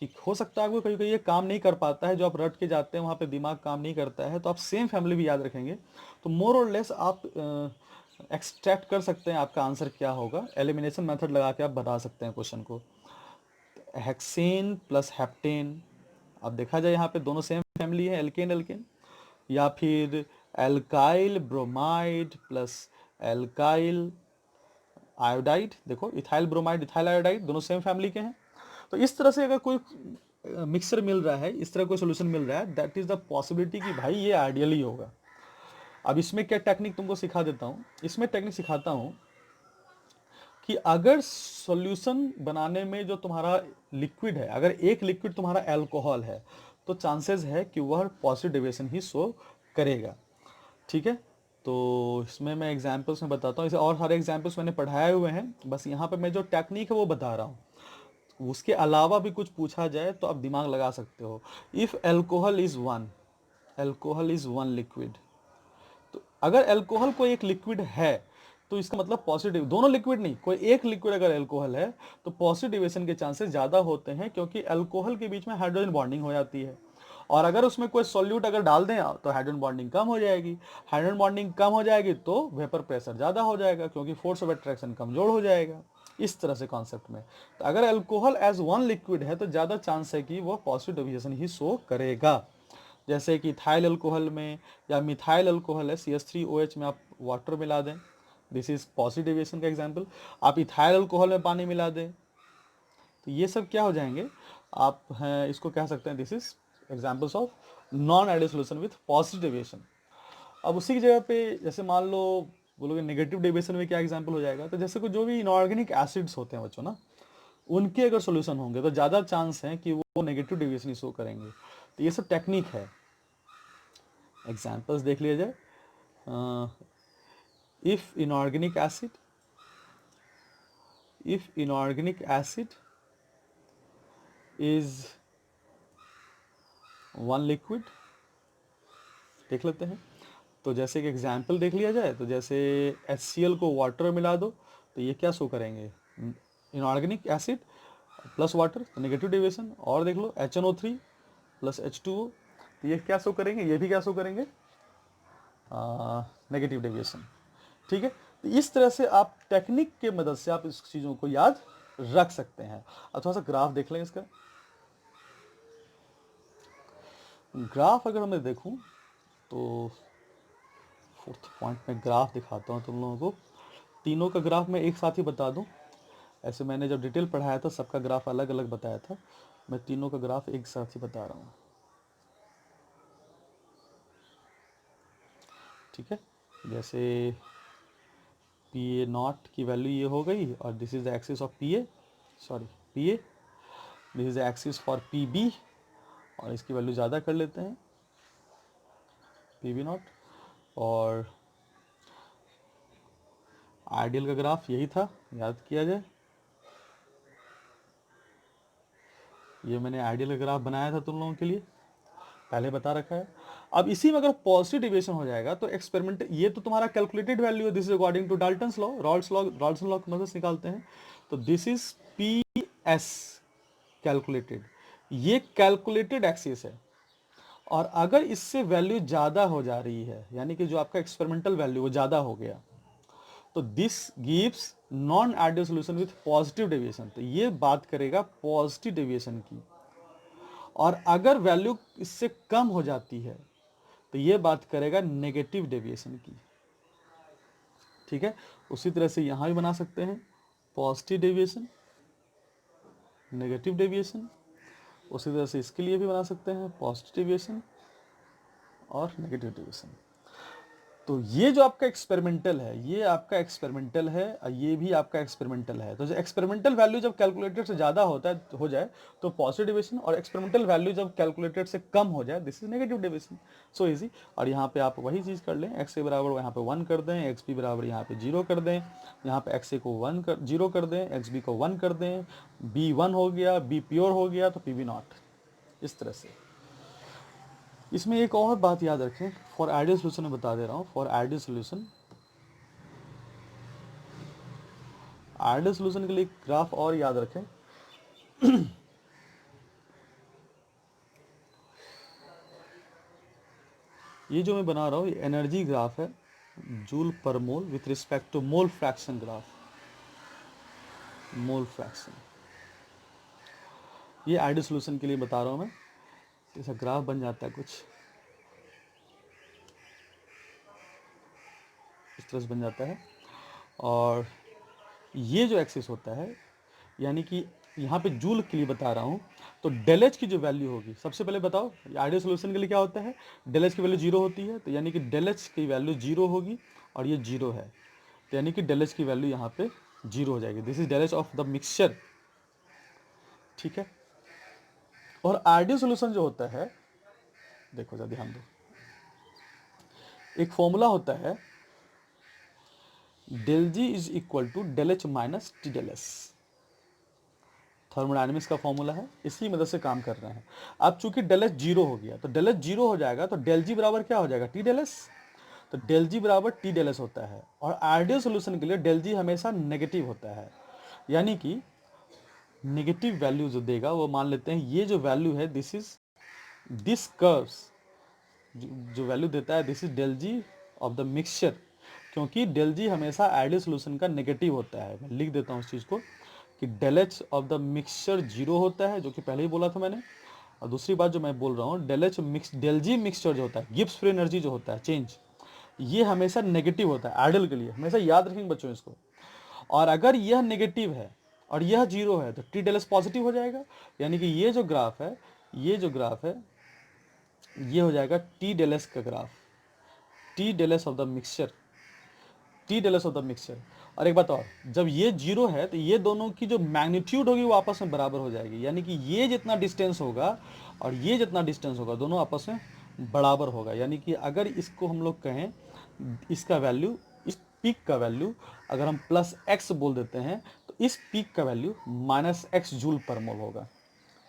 कि हो सकता है आपको कहीं कहीं ये काम नहीं कर पाता है, जो आप रट के जाते हैं वहाँ पे दिमाग काम नहीं करता है, तो आप सेम फैमिली भी याद रखेंगे तो मोर और लेस आप एक्सट्रैक्ट कर सकते हैं आपका आंसर क्या होगा, एलिमिनेशन मेथड लगा के आप बता सकते हैं क्वेश्चन को। हेक्सेन प्लस हेप्टेन, अब देखा जाए यहाँ पे दोनों सेम फैमिली है, एल्केन एल्केन, या फिर alkyl bromide plus alkyl iodide, देखो इथाइल ब्रोमाइड इथाइल आयोडाइड दोनों सेम फैमिली के हैं। तो इस तरह से अगर कोई मिक्सर मिल रहा है, इस तरह कोई सोल्यूशन मिल रहा है, दैट इज द पॉसिबिलिटी कि भाई ये आइडियल ही होगा। अब इसमें क्या टेक्निक तुमको सिखा देता हूँ, इसमें टेक्निक सिखाता हूँ कि अगर सॉल्यूशन बनाने में जो तुम्हारा लिक्विड है, अगर एक लिक्विड तुम्हारा अल्कोहल है, तो चांसेस है कि वह पॉजिटिव डेविएशन ही शो करेगा। ठीक है, तो इसमें मैं एग्जांपल्स में बताता हूँ, इसे और सारे एग्जांपल्स मैंने पढ़ाए हुए हैं, बस यहाँ पे मैं जो टेक्निक है वो बता रहा हूँ। उसके अलावा भी कुछ पूछा जाए तो आप दिमाग लगा सकते हो। If alcohol is one, alcohol is one liquid, तो अगर अल्कोहल कोई एक लिक्विड है तो इसका मतलब पॉजिटिव, दोनों लिक्विड नहीं, कोई एक लिक्विड अगर अल्कोहल है तो पॉजिटिव डेविएशन के चांसेस ज़्यादा होते हैं, क्योंकि अल्कोहल के बीच में हाइड्रोजन बॉन्डिंग हो जाती है। और अगर उसमें कोई सॉल्यूट अगर डाल दें तो हाइड्रोजन बॉन्डिंग कम हो जाएगी, हाइड्रोजन बॉन्डिंग कम हो जाएगी तो वेपर प्रेशर ज़्यादा हो जाएगा, क्योंकि फोर्स ऑफ अट्रैक्शन कमजोर हो जाएगा। इस तरह से कॉन्सेप्ट में, तो अगर अल्कोहल एज वन लिक्विड है तो ज़्यादा चांस है कि वह पॉजिटिव डेविएशन ही शो करेगा। जैसे कि इथाइल अल्कोहल में या मिथाइल अल्कोहल है, CH3OH में आप वाटर मिला दें, दिस इज पॉजिटिव डेविएशन का एग्जांपल। आप इथाइल अल्कोहल में पानी मिला दें तो ये सब क्या हो जाएंगे, आप हैं इसको कह सकते हैं this is examples of non ideal solution with positive deviation. अब उसी की जगह पे जैसे मान लो बोलोगे नेगेटिव डेविएशन में क्या एग्जांपल हो जाएगा, तो जैसे कोई जो भी इनऑर्गेनिक एसिड्स होते हैं बच्चों ना, उनके अगर सॉल्यूशन होंगे तो ज़्यादा चांस है कि वो नेगेटिव डेविएशन ही शो करेंगे। तो ये सब टेक्निक है, एग्जाम्पल्स देख लिया जाए। If inorganic acid, if inorganic acid is one liquid, देख लेते हैं। तो जैसे कि एग्जाम्पल देख लिया जाए, तो जैसे HCl को वाटर मिला दो तो ये क्या शो करेंगे, इनऑर्गेनिक एसिड प्लस वाटर, तो नेगेटिव डेविएशन। और देख लो HNO3 प्लस H2O, तो ये क्या शो करेंगे, ये भी क्या शो करेंगे, नेगेटिव डेविएशन। ठीक है, तो इस तरह से आप टेक्निक के मदद से आप इस चीज़ों को याद रख सकते हैं। अब थोड़ा सा ग्राफ देख लें इसका। ग्राफ अगर मैं देखूं तो फोर्थ पॉइंट में ग्राफ दिखाता हूं तुम लोगों को। तीनों का ग्राफ मैं एक साथ ही बता दूं, ऐसे मैंने जब डिटेल पढ़ाया था सबका ग्राफ अलग अलग बताया था, मैं तीनों का ग्राफ एक साथ ही बता रहा हूँ। ठीक है, जैसे PA0 की वैल्यू ये हो गई, और this is the axis of PA, sorry PA, this is the axis for PB, और इसकी वैल्यू ज़्यादा कर लेते हैं PB0। और आइडियल का ग्राफ यही था, याद किया जाए, ये मैंने आइडियल का ग्राफ बनाया था तुम लोगों के लिए, पहले बता रखा है। अब इसी में अगर पॉजिटिव डेविएशन हो जाएगा तो एक्सपेरिमेंट, ये तो तुम्हारा कैलकुलेटेड वैल्यू है, this is according to Dalton's law, रॉल्सन लॉ की मदद से निकालते हैं। तो दिस इज PS कैलकुलेटेड, ये कैलकुलेटेड एक्सिस है। और अगर इससे वैल्यू ज़्यादा हो जा रही है, यानी कि जो आपका एक्सपेरिमेंटल वैल्यू वो ज़्यादा हो गया, तो this gives non ideal solution with positive deviation, तो ये बात करेगा पॉजिटिव डेविएशन की। और अगर वैल्यू इससे कम हो जाती है तो ये बात करेगा नेगेटिव डेविएशन की। ठीक है, उसी तरह से यहां भी बना सकते हैं पॉजिटिव डेविएशन, नेगेटिव डेविएशन। उसी तरह से इसके लिए भी बना सकते हैं पॉजिटिव डेविएशन और नेगेटिव डेविएशन। तो ये जो आपका एक्सपेरिमेंटल है, ये आपका एक्सपेरिमेंटल है, और ये भी आपका एक्सपेरिमेंटल है। तो जो एक्सपेरिमेंटल वैल्यू जब कैलकुलेटेड से ज़्यादा होता है हो जाए तो पॉजिटिव डेविएशन, और एक्सपेरिमेंटल वैल्यू जब कैलकुलेटेड से कम हो जाए this is negative deviation. So easy. और यहाँ पे आप वही चीज़ कर लें, एक्स के बराबर यहाँ पे 1 कर दें, एक्स बी बराबर यहाँ पे 0 कर दें, यहाँ पे एक्स ए को 0 कर दें, एक्स बी को 1 कर दें, बी 1 हो गया, बी प्योर हो गया, तो PB0। इस तरह से। इसमें एक और बात याद रखें, फॉर आइडियल सोल्यूशन में बता दे रहा हूँ, for ideal solution, ideal solution के लिए ग्राफ और याद रखें। ये जो मैं बना रहा हूँ ये एनर्जी ग्राफ है, जूल पर mole with respect to mole fraction graph, mole fraction. ये आइडियल सोल्यूशन के लिए बता रहा हूँ मैं। ऐसा ग्राफ बन जाता है कुछ इस तरह से बन जाता है, और ये जो एक्सिस होता है, यानी कि यहाँ पे जूल के लिए बता रहा हूँ, तो डेल एच की जो वैल्यू होगी, सबसे पहले बताओ आइडियल सोल्यूशन के लिए क्या होता है, डेल एच की वैल्यू जीरो होती है, तो यानी कि डेल एच की वैल्यू जीरो होगी और ये जीरो है, तो यानी कि डेल एच की वैल्यू यहाँ पे जीरो हो जाएगी। This is del H of the mixture, ठीक है। और आइडियल सोल्यूशन जो होता है, देखो जरा ध्यान दो, एक फॉर्मूला होता है del G is equal to del H minus T del S, thermodynamics का फॉर्मूला है, इसी मदद से काम कर रहे हैं। अब चूंकि डेल एच जीरो हो गया, तो डेल एच जीरो हो जाएगा, तो डेल जी बराबर क्या हो जाएगा, टी डेल एस, तो डेल जी बराबर टी डेल एस होता है। और आइडियल सोल्यूशन के लिए डेल जी हमेशा नेगेटिव होता है, यानी कि नेगेटिव वैल्यू जो देगा वो मान लेते हैं ये जो वैल्यू है, दिस इज दिस कर्व्स, जो वैल्यू देता है this is del G of the mixture, क्योंकि डेल जी हमेशा आइडियल सोल्यूशन का नेगेटिव होता है। मैं लिख देता हूँ इस चीज़ को कि del H of the mixture zero होता है, जो कि पहले ही बोला था मैंने। और दूसरी बात जो मैं बोल रहा हूँ, डेल जी मिक्सचर जो होता है, गिब्स फ्री एनर्जी जो होता है चेंज, ये हमेशा नेगेटिव होता है आइडियल के लिए, हमेशा याद रखेंगे बच्चों इसको। और अगर यह नेगेटिव है और यह जीरो है, तो टी डेल एस पॉजिटिव हो जाएगा, यानी कि ये जो ग्राफ है, ये जो ग्राफ है, ये हो जाएगा टी डेल एस का graph, T del S of the mixture, T del S of the mixture. और एक बात और, जब ये जीरो है तो ये दोनों की जो मैग्नीट्यूड होगी वो आपस में बराबर हो जाएगी, यानी कि ये जितना डिस्टेंस होगा और ये जितना डिस्टेंस होगा दोनों आपस में बराबर होगा। यानी कि अगर इसको हम लोग कहें, इसका वैल्यू, इस पीक का वैल्यू अगर हम प्लस एक्स बोल देते हैं, तो इस पीक का वैल्यू माइनस एक्स जूल पर मोल होगा,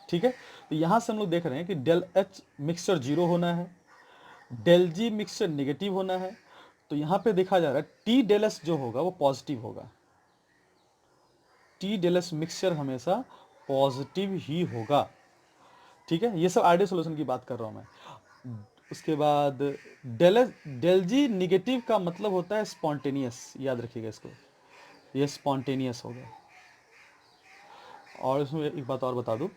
ठीक है। तो यहाँ से हम लोग देख रहे हैं कि डेल एच मिक्सचर जीरो होना है, डेल जी मिक्सचर नेगेटिव होना है, तो यहाँ पे देखा जा रहा है टी डेल एस जो होगा वो पॉजिटिव होगा, टी डेल एस मिक्सचर हमेशा पॉजिटिव ही होगा, ठीक है। ये सब आइडियल सोल्यूशन की बात कर रहा हूँ मैं। उसके बाद डेल जी निगेटिव का मतलब होता है स्पॉन्टेनियस, याद रखिएगा इसको, ये स्पॉन्टेनियस होगा। और इसमें एक बात और बता दूँ,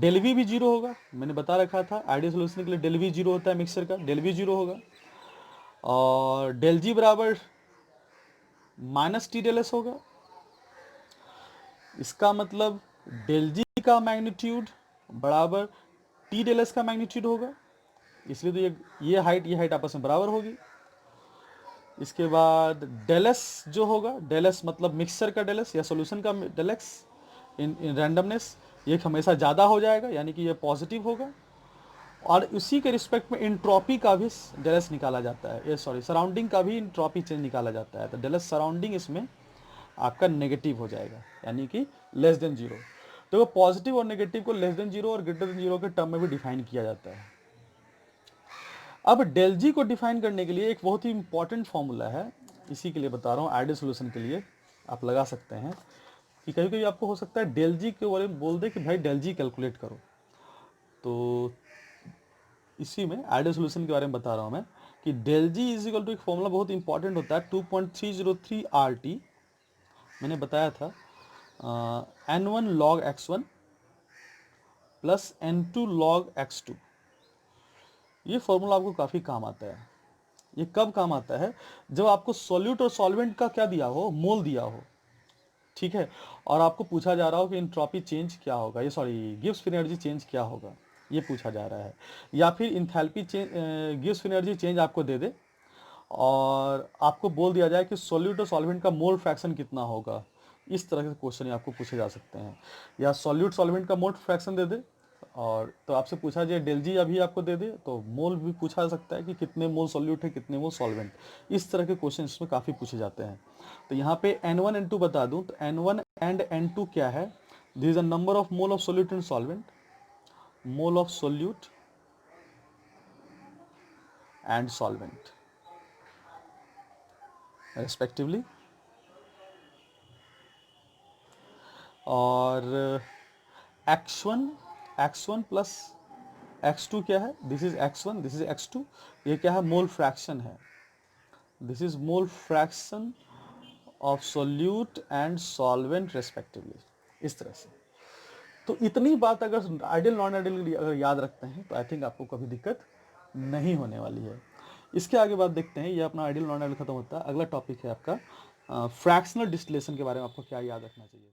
डेल वी भी जीरो होगा, मैंने बता रखा था आइडियल सोल्यूशन के लिए डेल वी जीरो होता है मिक्सचर का, डेल वी जीरो होगा। और डेल जी बराबर माइनस टी डेल एस होगा, इसका मतलब डेल जी का मैग्नीट्यूड बराबर टी डेल एस का मैग्नीट्यूड होगा, इसलिए तो ये हाइट आपस में बराबर होगी। इसके बाद डेल एस जो होगा, डेल एस मतलब मिक्सचर का डेल एस या सोल्यूशन का डेल एक्स इन रैंडमनेस, ये हमेशा ज़्यादा हो जाएगा, यानी कि ये पॉजिटिव होगा। और उसी के रिस्पेक्ट में इंट्रॉपी का भी डेल एस निकाला जाता है, ये सॉरी सराउंडिंग का भी इंट्रॉपी चेंज निकाला जाता है, तो डेल एस सराउंडिंग इसमें आपका नेगेटिव हो जाएगा, यानी कि लेस देन जीरो। तो पॉजिटिव और नेगेटिव को लेस देन जीरो और ग्रेटर देन जीरो के टर्म में भी डिफाइन किया जाता है। अब डेल जी को डिफाइन करने के लिए एक बहुत ही इंपॉर्टेंट फॉर्मूला है, इसी के लिए बता रहा हूँ, आइडियल सोल्यूशन के लिए आप लगा सकते हैं कि कभी कभी आपको हो सकता है डेल जी के बारे में बोल दे कि भाई डेल जी कैलकुलेट करो, तो इसी में आइडियल सोल्यूशन के बारे में बता रहा हूँ मैं कि del G is equal to, एक फॉर्मूला बहुत इंपॉर्टेंट होता है 2.303 RT, मैंने बताया था N1 log x1 plus N2 log x2। ये फॉर्मूला आपको काफ़ी काम आता है। ये कब काम आता है, जब आपको सॉल्यूट और सॉल्वेंट का क्या दिया हो, मोल दिया हो, ठीक है, और आपको पूछा जा रहा हो कि एंट्रोपी चेंज क्या होगा, ये sorry Gibbs free energy change क्या होगा, ये पूछा जा रहा है, या फिर enthalpy change, Gibbs free energy change आपको दे दे और आपको बोल दिया जाए कि सॉल्यूट और सॉल्वेंट का मोल फ्रैक्शन कितना होगा। इस तरह के क्वेश्चन आपको पूछे जा सकते हैं, या सॉल्यूट सॉल्वेंट का मोल फ्रैक्शन दे दे और तो आपसे पूछा जाए डेल जी अभी आपको दे दे, तो मोल भी पूछा जा सकता है कि कितने मोल सॉल्यूट है कितने मोल सॉल्वेंट। इस तरह के क्वेश्चन इसमें काफ़ी पूछे जाते हैं। तो यहाँ पे N1 N2 बता दूं, तो N1 एंड N2 क्या है, this is a number of mole of solute and solvent, mole of solute and solvent respectively. और x1 प्लस x2 क्या है, this is x1 this is x2, ये क्या है, मोल फ्रैक्शन है, this is mole fraction of solute and solvent respectively, इस तरह से। तो इतनी बात अगर आइडियल नॉन आइडियल अगर याद रखते हैं तो आई थिंक आपको कभी दिक्कत नहीं होने वाली है। इसके आगे बात देखते हैं, ये अपना आइडियल नॉन आइडियल खत्म होता है, अगला टॉपिक है आपका फ्रैक्शनल डिस्टिलेशन के बारे में आपको क्या याद रखना चाहिए।